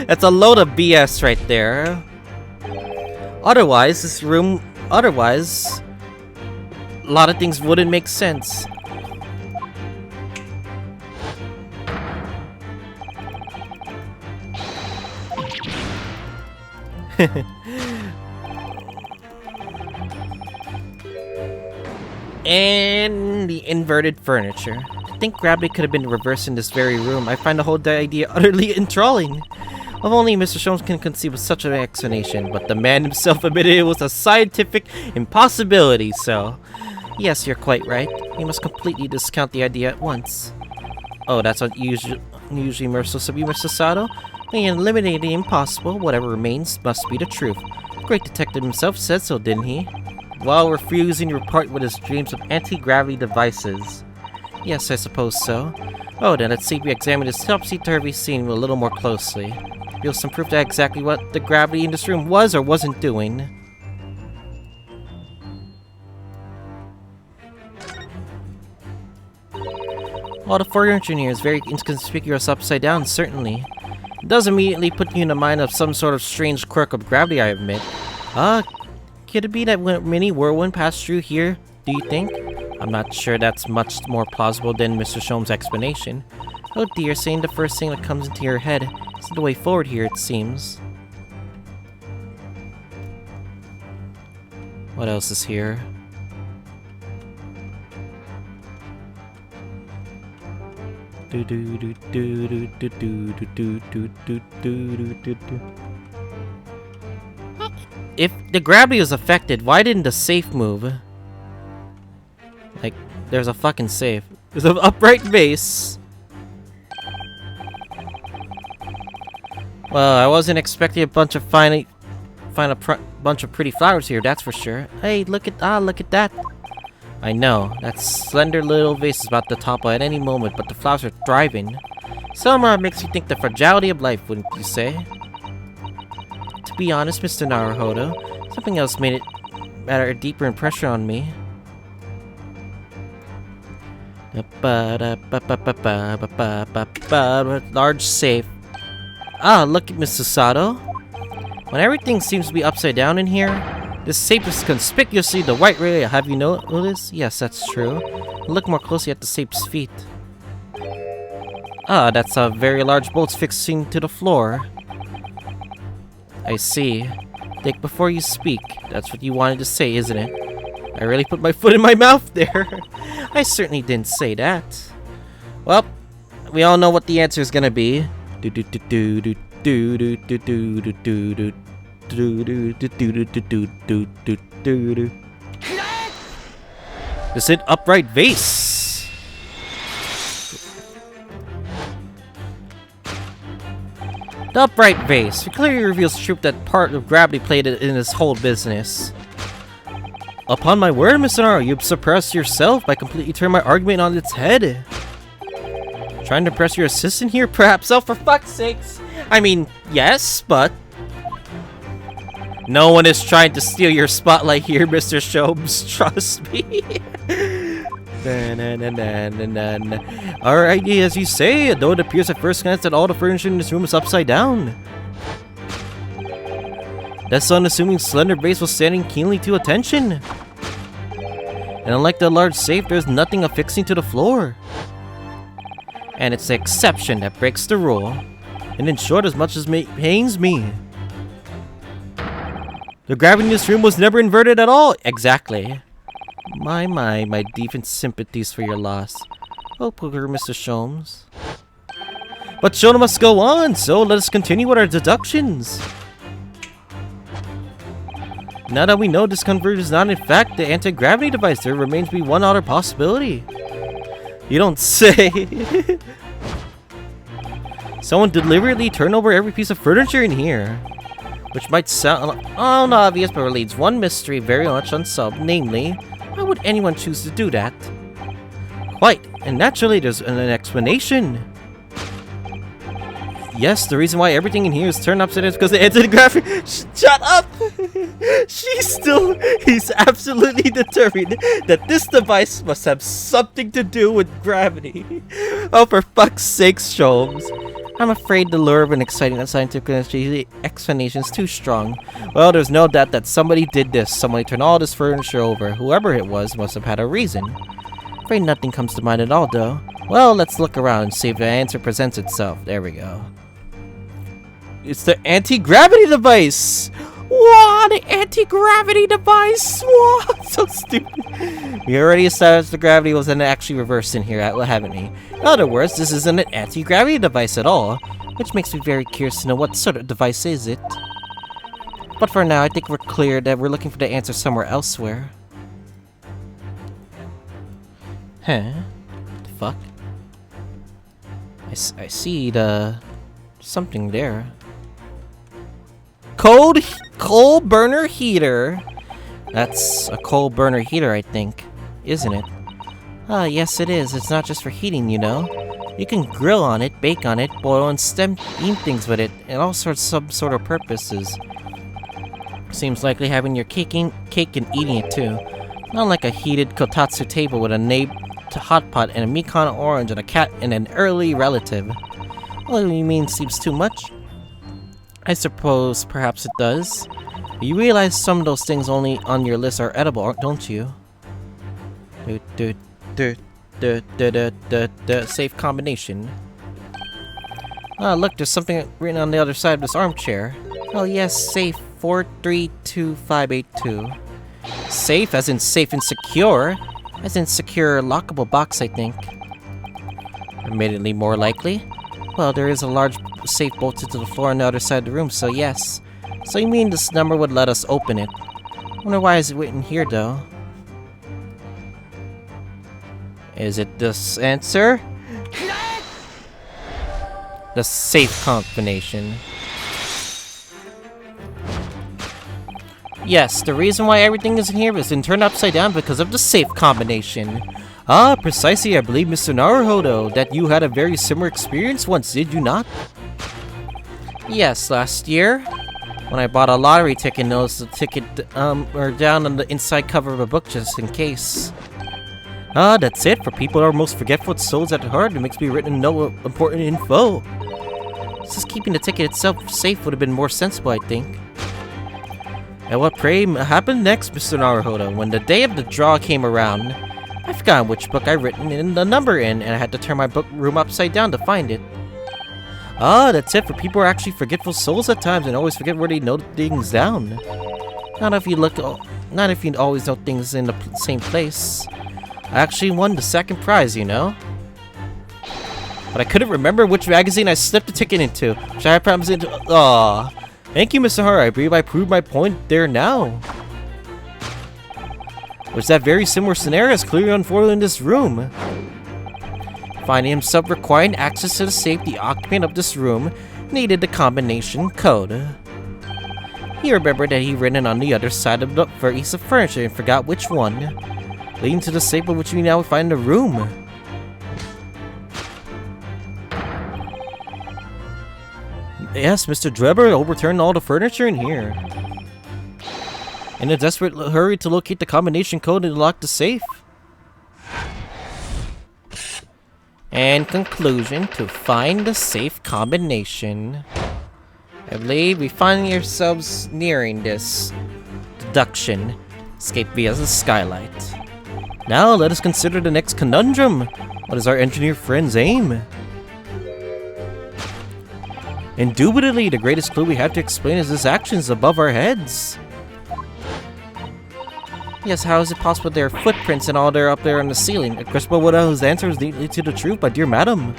That's a load of BS right there. Otherwise, a lot of things wouldn't make sense. And the inverted furniture. I think gravity could have been reversed in this very room. I find the whole idea utterly enthralling. If only Mr. Sholmes can conceive of such an explanation, but the man himself admitted it was a scientific impossibility, so... Yes, you're quite right. We must completely discount the idea at once. Oh, that's unusually merciless of you, Mr. Sato. When you eliminate the impossible, whatever remains must be the truth. The great detective himself said so, didn't he? While refusing to part with his dreams of anti-gravity devices. Yes, I suppose so. Oh, then let's see if we examine this topsy-turvy scene a little more closely. Reveal some proof that exactly what the gravity in this room was or wasn't doing. While the furniture here is very inconspicuous upside down, certainly. It does immediately put you in the mind of some sort of strange quirk of gravity, I admit. Could it be that when a mini whirlwind passed through here, do you think? I'm not sure that's much more plausible than Mr. Sholmes' explanation. Oh dear, saying the first thing that comes into your head isn't the way forward here, it seems. What else is here? If the gravity was affected, why didn't the safe move? Like, there's a fucking safe. There's an upright base. Well, I wasn't expecting a bunch of find a bunch of pretty flowers here, that's for sure. Hey, look at that. I know, that slender little vase is about to topple at any moment, but the flowers are thriving. Somehow it makes you think the fragility of life, wouldn't you say? To be honest, Mr. Naruhodo, something else made it a deeper impression on me. Large safe. Ah, look at Mr. Sato. When everything seems to be upside down in here, this safe is conspicuously the white area. Have you noticed? Yes, that's true. Look more closely at the safe's feet. Ah, that's a very large bolt fixing to the floor. I see. Think before you speak. That's what you wanted to say, isn't it? I really put my foot in my mouth there. I certainly didn't say that. Well, we all know what the answer is gonna be. Is it upright vase? The upright vase. It clearly reveals the truth that part of gravity played in this whole business. Upon my word, Mr. Naru, you've suppressed yourself by completely turning my argument on its head. Trying to impress your assistant here, perhaps? Oh, for fuck's sakes! I mean, yes, but... No one is trying to steal your spotlight here, Mr. Shobes. Trust me. Alright, as you say, though it appears at first glance that all the furniture in this room is upside down. That unassuming slender base was standing keenly to attention. And unlike the large safe, there's nothing affixing to the floor. And it's the exception that breaks the rule. And in short, as much as pains me. The gravity in this room was never inverted at all. Exactly. My deep sympathies for your loss. Oh, poor Mr. Sholmes. But show must go on, so let us continue with our deductions. Now that we know this converter is not in fact the anti-gravity device, there remains to be one other possibility. You don't say. Someone deliberately turned over every piece of furniture in here. Which might sound obvious, but leaves one mystery very much unsolved, namely, why would anyone choose to do that? Quite, and naturally there's an explanation. Yes, the reason why everything in here is turned upside down is because the anti-gravity. Shut up! He's absolutely determined that this device must have something to do with gravity. Oh, for fuck's sake, Sholmes. I'm afraid the lure of an exciting scientific explanation is too strong. Well, there's no doubt that somebody did this. Somebody turned all this furniture over. Whoever it was must have had a reason. Afraid nothing comes to mind at all, though. Well, let's look around and see if the answer presents itself. There we go. It's the anti-gravity device! What? The anti-gravity device? What? So stupid. We already established the gravity wasn't actually reversed in here, haven't we? In other words, this isn't an anti-gravity device at all, which makes me very curious to know what sort of device is it. But for now, I think we're clear that we're looking for the answer somewhere elsewhere. Huh? What the fuck? I see something there. Coal burner heater. That's a coal burner heater, I think, isn't it? Ah, yes it is. It's not just for heating, you know. You can grill on it, bake on it, boil and steam things with it, and all sorts some sort of purposes. Seems likely having your cake and eating it too. Not like a heated kotatsu table with a nabe to hot pot and a Mekon orange and a cat and an early relative. Well, you mean seems too much? I suppose perhaps it does. But you realize some of those things only on your list are edible, don't you? Safe combination. Ah, look, there's something written on the other side of this armchair. Oh yes, safe 432582. Safe as in safe and secure. As in secure lockable box, I think. Admittedly more likely. Well, there is a large safe bolted to the floor on the other side of the room, so yes. So you mean this number would let us open it? Wonder why is it written here, though? Is it this answer? The safe combination. Yes, the reason why everything is in here is turned upside down because of the safe combination. Ah, precisely, I believe, Mr. Naruhodo, that you had a very similar experience once, did you not? Yes, last year, when I bought a lottery ticket, noticed the ticket, or down on the inside cover of a book just in case. Ah, that's it, for people who are most forgetful souls at heart, it makes me written no important info. Just keeping the ticket itself safe would have been more sensible, I think. And what, pray, happened next, Mr. Naruhodo? When the day of the draw came around, I forgot which book I've written in the number in, and I had to turn my book room upside down to find it. Ah, that's it for people who are actually forgetful souls at times and always forget where they note things down. Not if you always note things in the same place. I actually won the second prize, you know? But I couldn't remember which magazine I slipped a ticket into, which I had promised into. Aw. Thank you, Mr. Hara. I believe I proved my point there now. Which that very similar scenario is clearly unfolded in this room. Finding himself requiring access to the safe, the occupant of this room needed the combination code. He remembered that he'd written on the other side of the piece of furniture and forgot which one, leading to the safe of which we now find in the room. Yes, Mr. Drebber overturned all the furniture in here. In a desperate hurry to locate the combination code and lock the safe. And conclusion, to find the safe combination. I believe we find ourselves nearing this deduction. Escape via the skylight. Now let us consider the next conundrum. What is our engineer friend's aim? Indubitably, the greatest clue we have to explain is his actions above our heads. Yes, how is it possible there are footprints and all there up there on the ceiling? A question about what whose answer is lead to the truth, but dear madam.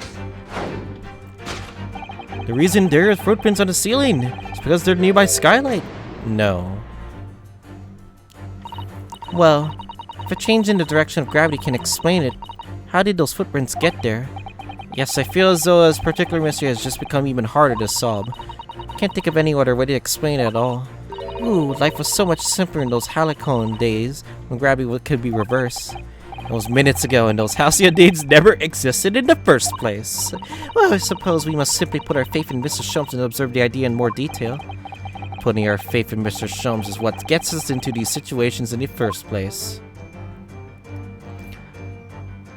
The reason there are footprints on the ceiling is because they're nearby skylight. No. Well, if a change in the direction of gravity can explain it, how did those footprints get there? Yes, I feel as though this particular mystery has just become even harder to solve. Can't think of any other way to explain it at all. Ooh, life was so much simpler in those halcyon days when gravity could be reversed. Those minutes ago, and those halcyon days never existed in the first place. Well, I suppose we must simply put our faith in Mr. Sholmes and observe the idea in more detail. Putting our faith in Mr. Sholmes is what gets us into these situations in the first place.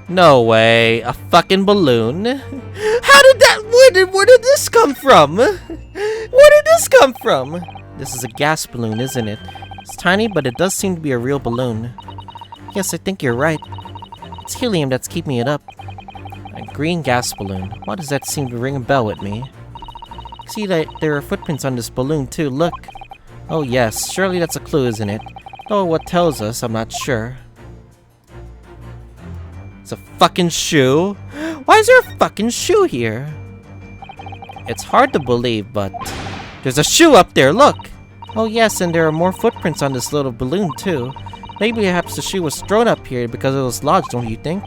No way, a fucking balloon? How did that, where did this come from? Where did this come from? This is a gas balloon, isn't it? It's tiny, but it does seem to be a real balloon. Yes, I think you're right. It's helium that's keeping it up. A green gas balloon. Why does that seem to ring a bell with me? See that there are footprints on this balloon too, look. Oh yes, surely that's a clue, isn't it? Though what tells us, I'm not sure. It's a fucking shoe? Why is there a fucking shoe here? It's hard to believe, but there's a shoe up there, look! Oh yes, and there are more footprints on this little balloon too. Maybe perhaps the shoe was thrown up here because it was lodged, don't you think?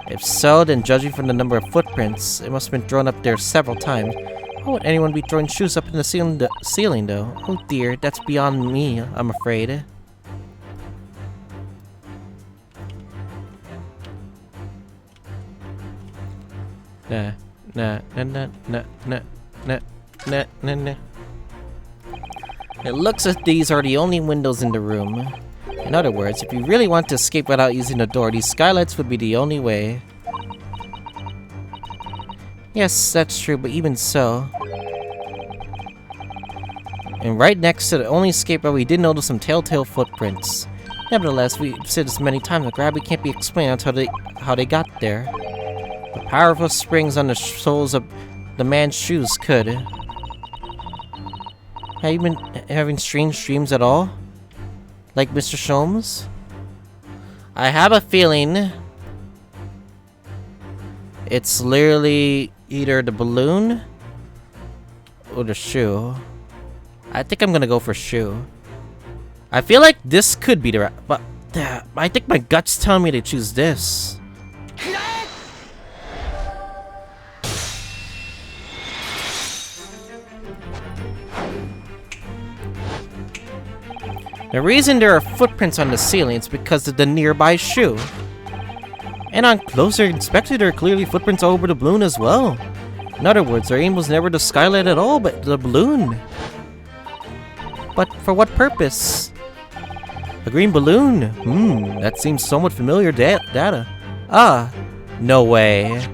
If so, then judging from the number of footprints, it must have been thrown up there several times. Why would anyone be throwing shoes up in the ceiling though? Oh dear, that's beyond me, I'm afraid. It looks as if these are the only windows in the room. In other words, if you really want to escape without using the door, these skylights would be the only way. Yes, that's true, but even so. And right next to the only escape route, we did notice some telltale footprints. Nevertheless, we've said this many times, that gravity can't be explained until how they got there. The powerful springs on the soles of the man's shoes could. Have you been having strange dreams at all? Like Mr. Sholmes? I have a feeling it's literally either the balloon or the shoe. I think I'm gonna go for shoe. I feel like this could be the but I think my gut's telling me to choose this. The reason there are footprints on the ceiling is because of the nearby shoe. And on closer inspection, there are clearly footprints all over the balloon as well. In other words, their aim was never the skylight at all, but the balloon. But for what purpose? A green balloon? That seems somewhat familiar data. Ah, no way.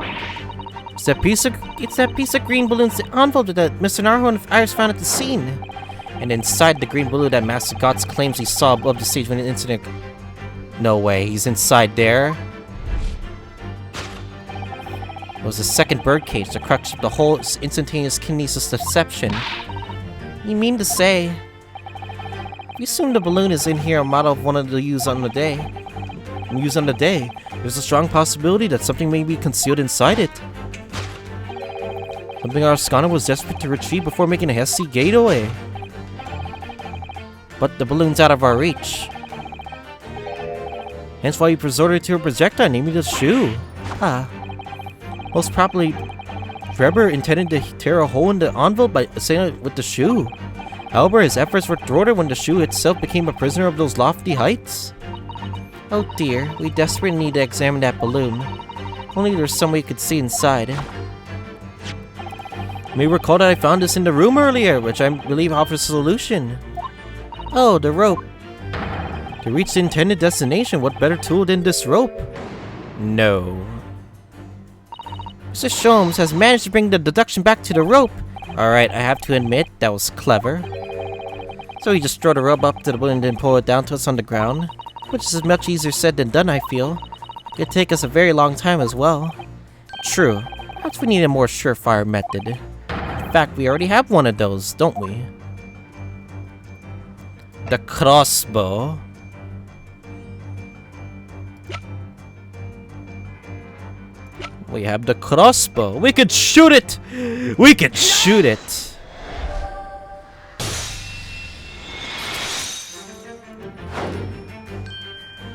It's that piece of green balloon envelope that Mr. Naruto and Iris found at the scene. And inside the green balloon that Master Gods claims he saw above the stage when an incident. No way, he's inside there. It was the second birdcage, the crux of the whole instantaneous kinesis deception. You mean to say... We assume the balloon is in here, a model of one of the used on the day. There's a strong possibility that something may be concealed inside it. Something our scanner was desperate to retrieve before making a hasty getaway. But the balloon's out of our reach. Hence why we resorted to a projectile, naming the shoe. Most probably, Trevor intended to tear a hole in the envelope by assailing it with the shoe. However, his efforts were thwarted when the shoe itself became a prisoner of those lofty heights. Oh dear, we desperately need to examine that balloon. Only there's some way we could see inside. You may recall that I found this in the room earlier, which I believe offers a solution. Oh, the rope. To reach the intended destination, what better tool than this rope? No. Mr. Sholmes has managed to bring the deduction back to the rope. Alright, I have to admit, that was clever. So he just throw the rope up to the balloon and then pull it down to us on the ground. Which is much easier said than done, I feel. It could take us a very long time as well. True. Perhaps we need a more surefire method. In fact, we already have one of those, don't we? The crossbow. We have the crossbow. We could shoot it! We could shoot it!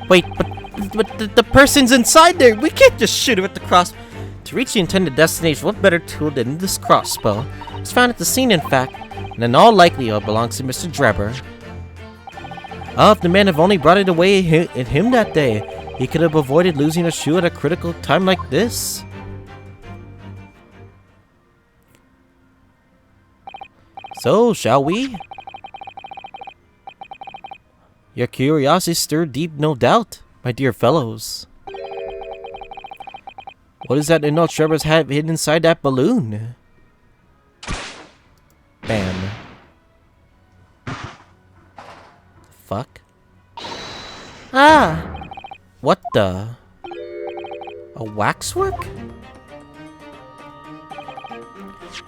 Wait, but the person's inside there! We can't just shoot it with the crossbow. To reach the intended destination, what better tool than this crossbow? It was found at the scene, in fact, and in all likelihood belongs to Mr. Drebber. Oh, if the man had only brought it away in him that day, he could have avoided losing a shoe at a critical time like this. So, shall we? Your curiosity stirred deep, no doubt, my dear fellows. What is that Enoch Trevor's have hidden inside that balloon? Bam. Fuck. Ah! What the? A waxwork?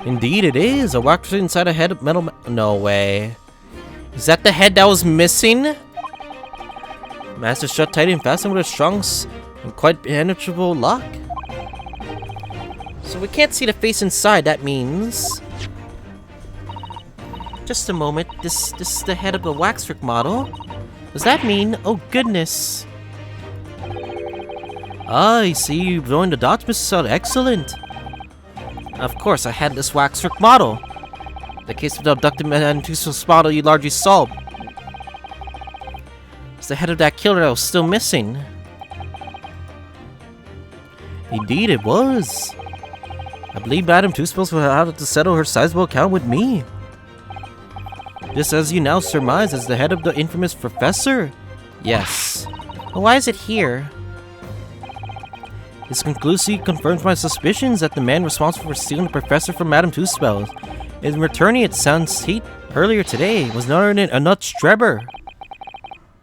Indeed it is! A waxwork inside a head of metal no way. Is that the head that was missing? Master shut tight and fastened with a strong and quite penetrable lock. So we can't see the face inside, that means... Just a moment, this is the head of the waxwork model? Does that mean... Oh goodness! Ah, I see you joined the dots, Mr. Sud. Excellent! Of course, I had this waxwork model. The case of the abducted Mantusos model you largely solved. It's the head of that killer that was still missing. Indeed, it was. I believe Madame Tuspels will have to settle her sizable account with me. Just as you now surmise as the head of the infamous professor? Yes. But why is it here? This conclusively confirms my suspicions that the man responsible for stealing the professor from Madame Tuspels and returning its sound seat earlier today was none other than Enoch Drebber.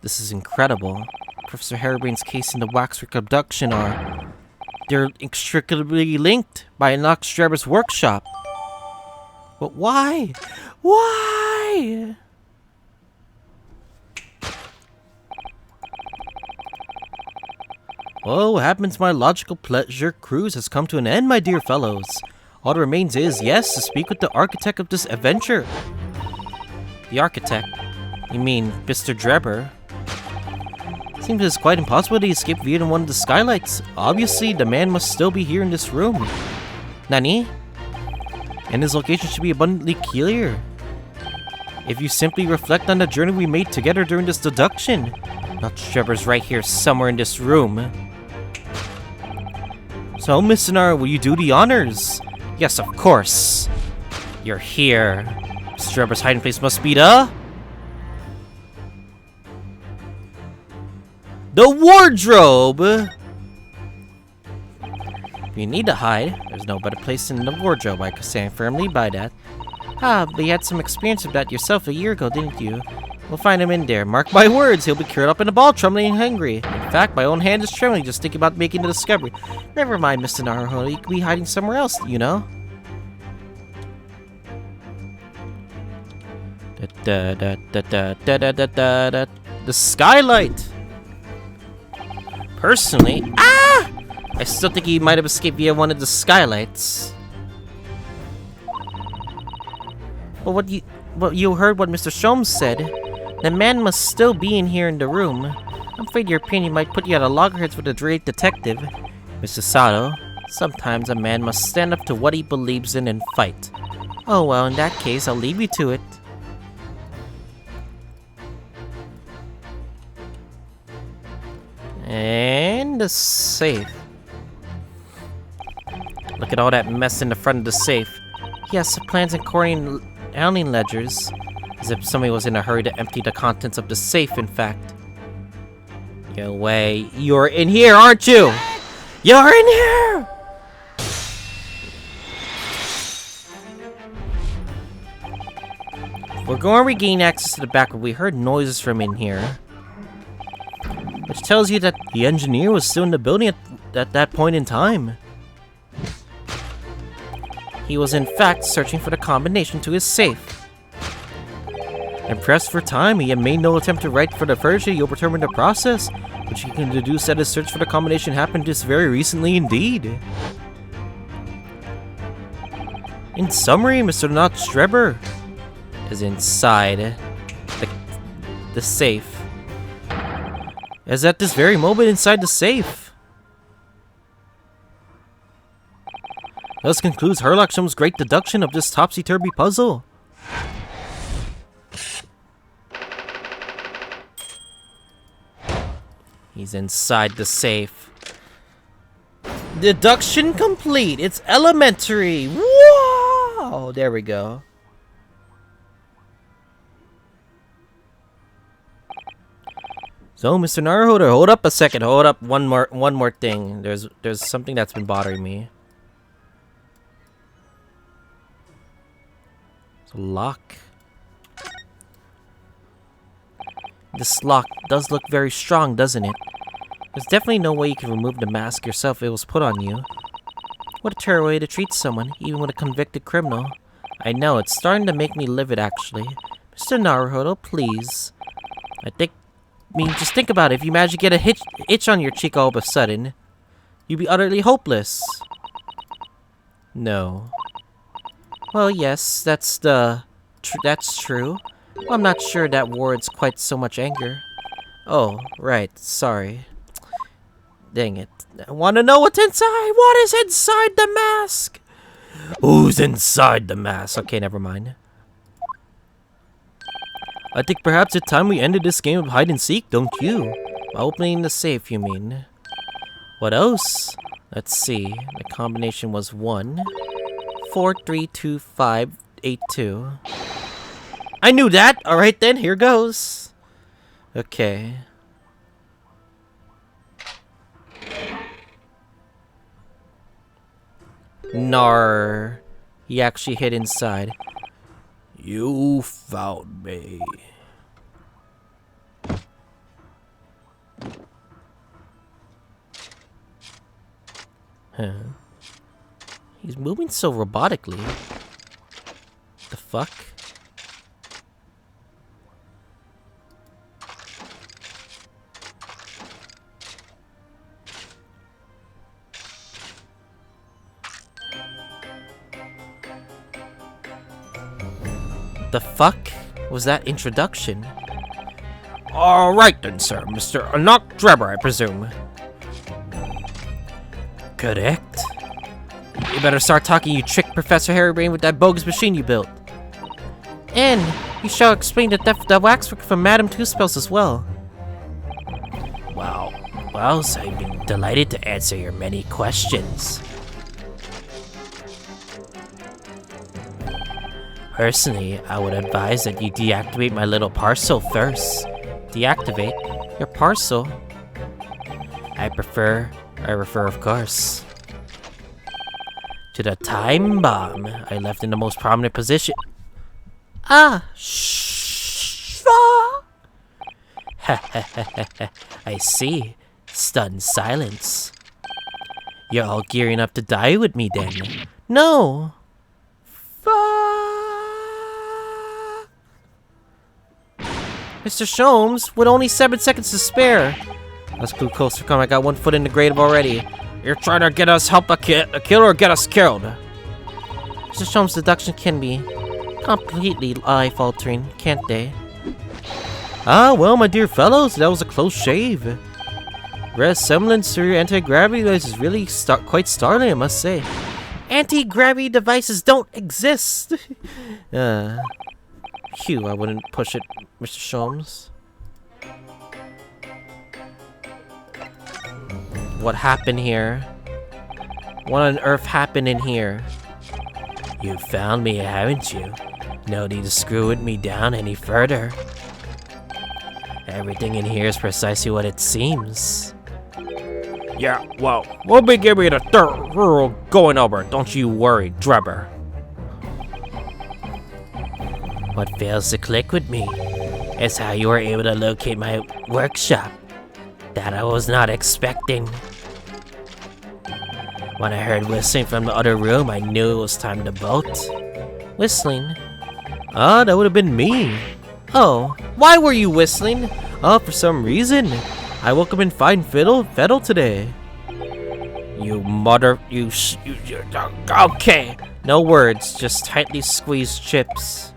This is incredible. Professor Harebrain's case and the waxwork abduction they're inextricably linked by Enoch Drebber's workshop. But why? Why? Well, what happens my logical pleasure cruise has come to an end, my dear fellows. All that remains is, yes, to speak with the architect of this adventure. The architect? You mean Mr. Drebber? Seems it's quite impossible to escape via one of the skylights. Obviously, the man must still be here in this room. Nani? And his location should be abundantly clear. If you simply reflect on the journey we made together during this deduction. Enoch Drebber's right here somewhere in this room. So, Miss Sonara, will you do the honors? Yes, of course. You're here. Mr. Drebber's hiding place must be the wardrobe! If you need to hide, there's no better place than the wardrobe, I could stand firmly by that. Ah, but you had some experience of that yourself a year ago, didn't you? We'll find him in there. Mark my words, he'll be curled up in a ball, trembling and hungry. In fact, my own hand is trembling just thinking about making the discovery. Never mind, Mr. Naruhodo. He could be hiding somewhere else, you know? The skylight! Personally, I still think he might have escaped via one of the skylights. But what you heard what Mr. Sholmes said. The man must still be in here in the room. I'm afraid your opinion might put you at a loggerheads with a great detective. Mr. Sato, sometimes a man must stand up to what he believes in and fight. Oh well, in that case, I'll leave you to it. And the safe. Look at all that mess in the front of the safe. Yes, the plans and accounting ledgers. As if somebody was in a hurry to empty the contents of the safe, in fact. Yo, way. You're in here, aren't you? You're in here! We're going to regain access to the back room. We heard noises from in here. Which tells you that the engineer was still in the building at that point in time. He was in fact searching for the combination to his safe. And pressed for time, he had made no attempt to write for the furniture. He overturned the process, which he can deduce that his search for the combination happened just very recently indeed. In summary, Mr. Notstreber is inside the safe. Is at this very moment inside the safe. Thus concludes Herlockshem's great deduction of this topsy-turvy puzzle. He's inside the safe. Deduction complete. It's elementary. Whoa! There we go. So, Mr. Naruhodo, hold up a second. Hold up. One more thing. There's something that's been bothering me. It's a lock. This lock does look very strong, doesn't it? There's definitely no way you can remove the mask yourself if it was put on you. What a terrible way to treat someone, even with a convicted criminal. I know, it's starting to make me livid, actually. Mr. Naruhodo, please. Just think about it. If you manage to get a itch on your cheek all of a sudden, you'd be utterly hopeless. No. Well, yes, that's true. Well, I'm not sure that warrants quite so much anger. Oh, right, sorry. Dang it. I want to know what's inside! What is inside the mask? Who's inside the mask? Okay, never mind. I think perhaps it's time we ended this game of hide-and-seek, don't you? By opening the safe, you mean. What else? Let's see. The combination was 1, 4, 3, 2, 5, 8, 2. I knew that! Alright then, here goes. Okay. Nar. He actually hid inside. You found me. Huh. He's moving so robotically. The fuck? The fuck was that introduction? Alright then, sir. Mr. Notstreber, I presume. Correct. You better start talking, you tricked Professor Harrybrain with that bogus machine you built. And you shall explain the theft of the waxwork from Madame Two Spells as well. Wow. Well, so I'd be delighted to answer your many questions. Personally, I would advise that you deactivate my little parcel first. Deactivate? Your parcel? I refer, of course, to the time bomb I left in the most prominent position. Ah! I see. Stunned silence. You're all gearing up to die with me then. No! Mr. Sholmes, with only 7 seconds to spare. Let's glue closer, come. I got 1 foot in the grave already. You're trying to get us help a killer or get us killed. Mr. Sholmes' deduction can be completely life-altering, can't they? Ah, well, my dear fellows, that was a close shave. Resemblance to your anti-gravity device is really quite startling, I must say. Anti-gravity devices don't exist! Phew, I wouldn't push it, Mr. Sholmes. What happened here? What on earth happened in here? You found me, haven't you? No need to screw with me down any further. Everything in here is precisely what it seems. Yeah, well, we'll be giving you the thorough going over. Don't you worry, Drebber. What fails to click with me is how you were able to locate my workshop. That I was not expecting. When I heard whistling from the other room, I knew it was time to bolt. Whistling? Ah, that would have been me. Oh, why were you whistling? Oh, for some reason. I woke up in fine fiddle today. You mother... Okay. No words, just tightly squeezed chips.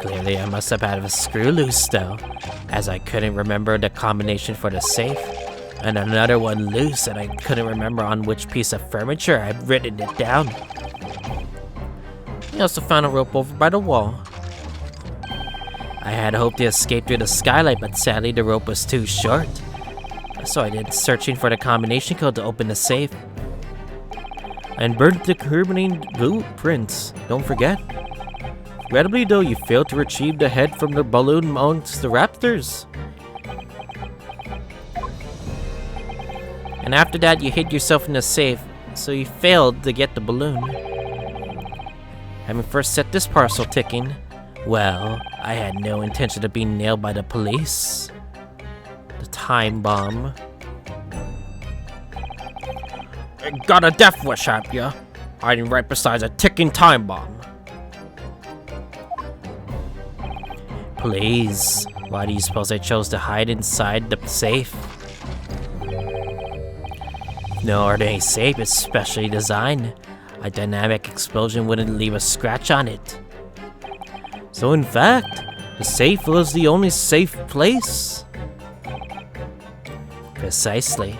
Clearly, I must have had a screw loose, though, as I couldn't remember the combination for the safe, and another one loose, and I couldn't remember on which piece of furniture I'd written it down. I also found a rope over by the wall. I had hoped to escape through the skylight, but sadly the rope was too short. So I did searching for the combination code to open the safe. And burnt the incriminating blueprints, don't forget. Regrettably though, you failed to retrieve the head from the balloon amongst the raptors. And after that, you hid yourself in the safe, so you failed to get the balloon. Having first set this parcel ticking, well, I had no intention of being nailed by the police. The time bomb. Got a death wish, have ya? Hiding right beside a ticking time bomb. Please, why do you suppose I chose to hide inside the safe? No ordinary safe is specially designed. A dynamic explosion wouldn't leave a scratch on it. So in fact, the safe was the only safe place. Precisely.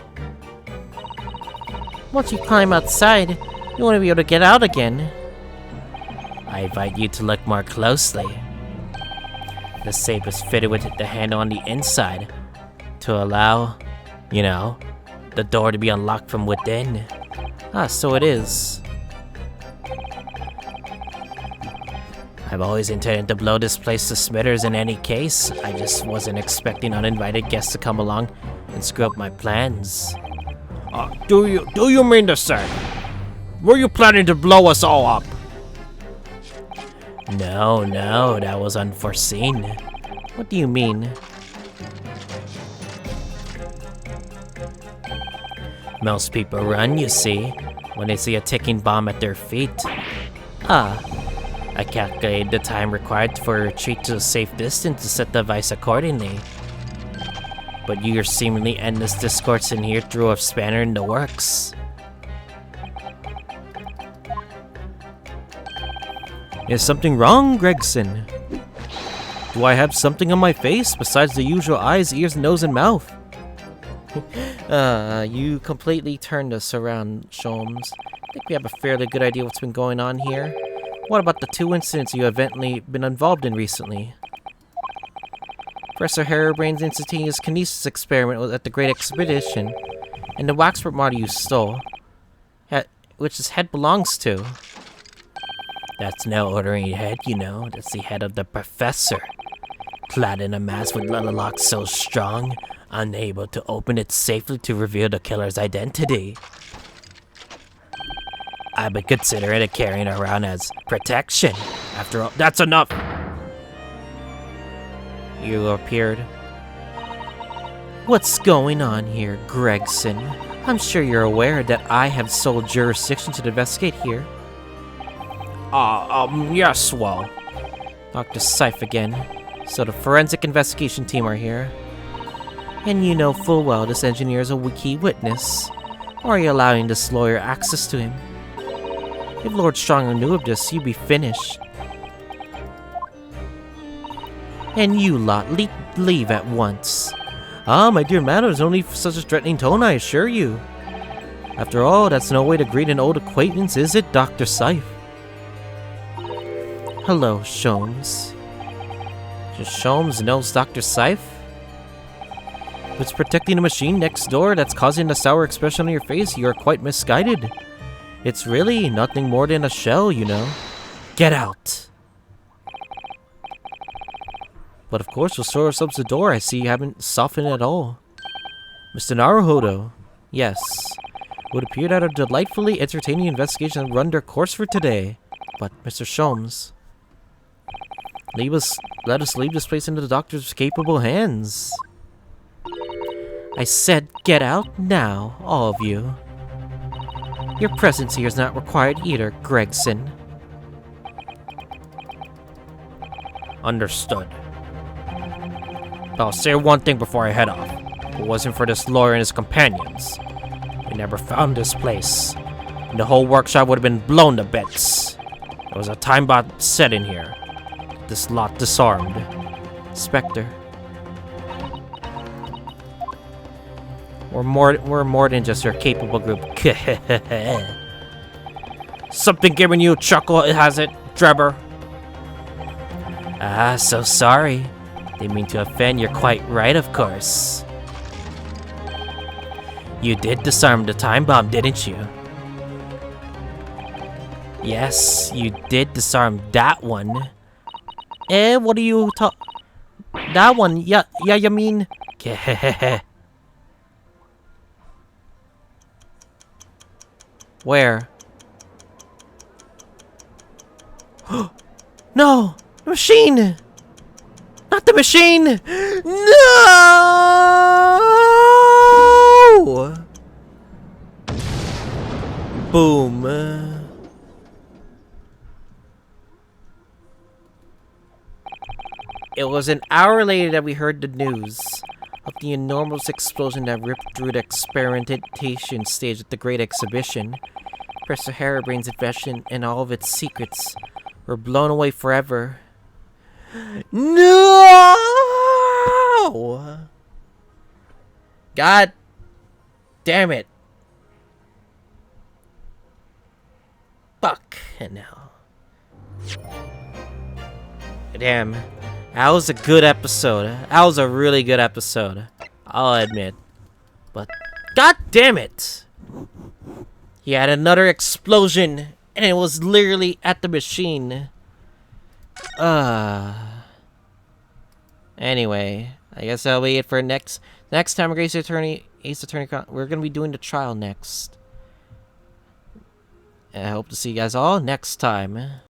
Once you climb outside, you want to be able to get out again. I invite you to look more closely. The safe is fitted with the handle on the inside to allow, you know, the door to be unlocked from within. Ah, so it is. I've always intended to blow this place to smithereens in any case. I just wasn't expecting uninvited guests to come along and screw up my plans. Do you mean to say, were you planning to blow us all up? No, that was unforeseen. What do you mean? Most people run, you see, when they see a ticking bomb at their feet. Ah, I calculated the time required for a retreat to a safe distance to set the device accordingly. But your seemingly endless discourse in here threw a spanner in the works. Is something wrong, Gregson? Do I have something on my face besides the usual eyes, ears, nose, and mouth? You completely turned us around, Sholmes. I think we have a fairly good idea what's been going on here. What about the 2 incidents you have evidently been involved in recently? Professor Harebrain's instantaneous kinesis experiment was at the Great Expedition, and the waxwork model you stole, which his head belongs to. That's no ordinary head, you know. That's the head of the professor, clad in a mask with leather locks so strong, unable to open it safely to reveal the killer's identity. I would consider it carrying around as protection. After all, that's enough! You appeared What's going on here, Gregson? I'm sure you're aware that I have sole jurisdiction to investigate here. Yes, well. Dr. Seif again. So the forensic investigation team are here. And you know full well this engineer is a key witness. Or are you allowing this lawyer access to him? If Lord Stronger knew of this, you'd be finished. And you lot, leave at once. Ah, my dear madam, there's only such a threatening tone, I assure you. After all, that's no way to greet an old acquaintance, is it, Dr. Seif? Hello, Sholmes. Sholmes knows Dr. Seif? If it's protecting the machine next door that's causing the sour expression on your face, you are quite misguided. It's really nothing more than a shell, you know. Get out! But of course, we'll show ourselves the door. I see you haven't softened at all. Mr. Naruhodo. Yes. It would appear that a delightfully entertaining investigation has run their course for today. But, Mr. Sholmes, let us leave this place into the doctor's capable hands. I said get out now, all of you. Your presence here is not required either, Gregson. Understood. I'll say one thing before I head off. If it wasn't for this lawyer and his companions, we never found this place, and the whole workshop would have been blown to bits. There was a time bomb set in here. This lot disarmed. Spectre. We're more than just your capable group. Something giving you a chuckle, has it, Drebber? Ah, so sorry. Didn't mean to offend, you're quite right, of course. You did disarm the time bomb, didn't you? Yes, you did disarm that one. What are you that one? Yeah, you mean? Where? No! The machine! Not the machine! No! Boom. It was an hour later that we heard the news of the enormous explosion that ripped through the experimentation stage at the Great Exhibition. Professor Harebrain's invention and all of its secrets were blown away forever. No! God damn it. Fuck hell. Damn. That was a good episode. That was a really good episode. I'll admit. But god damn it. He had another explosion and it was literally at the machine. Anyway, I guess that'll be it for next time Ace Attorney, we're gonna be doing the trial next. And I hope to see you guys all next time.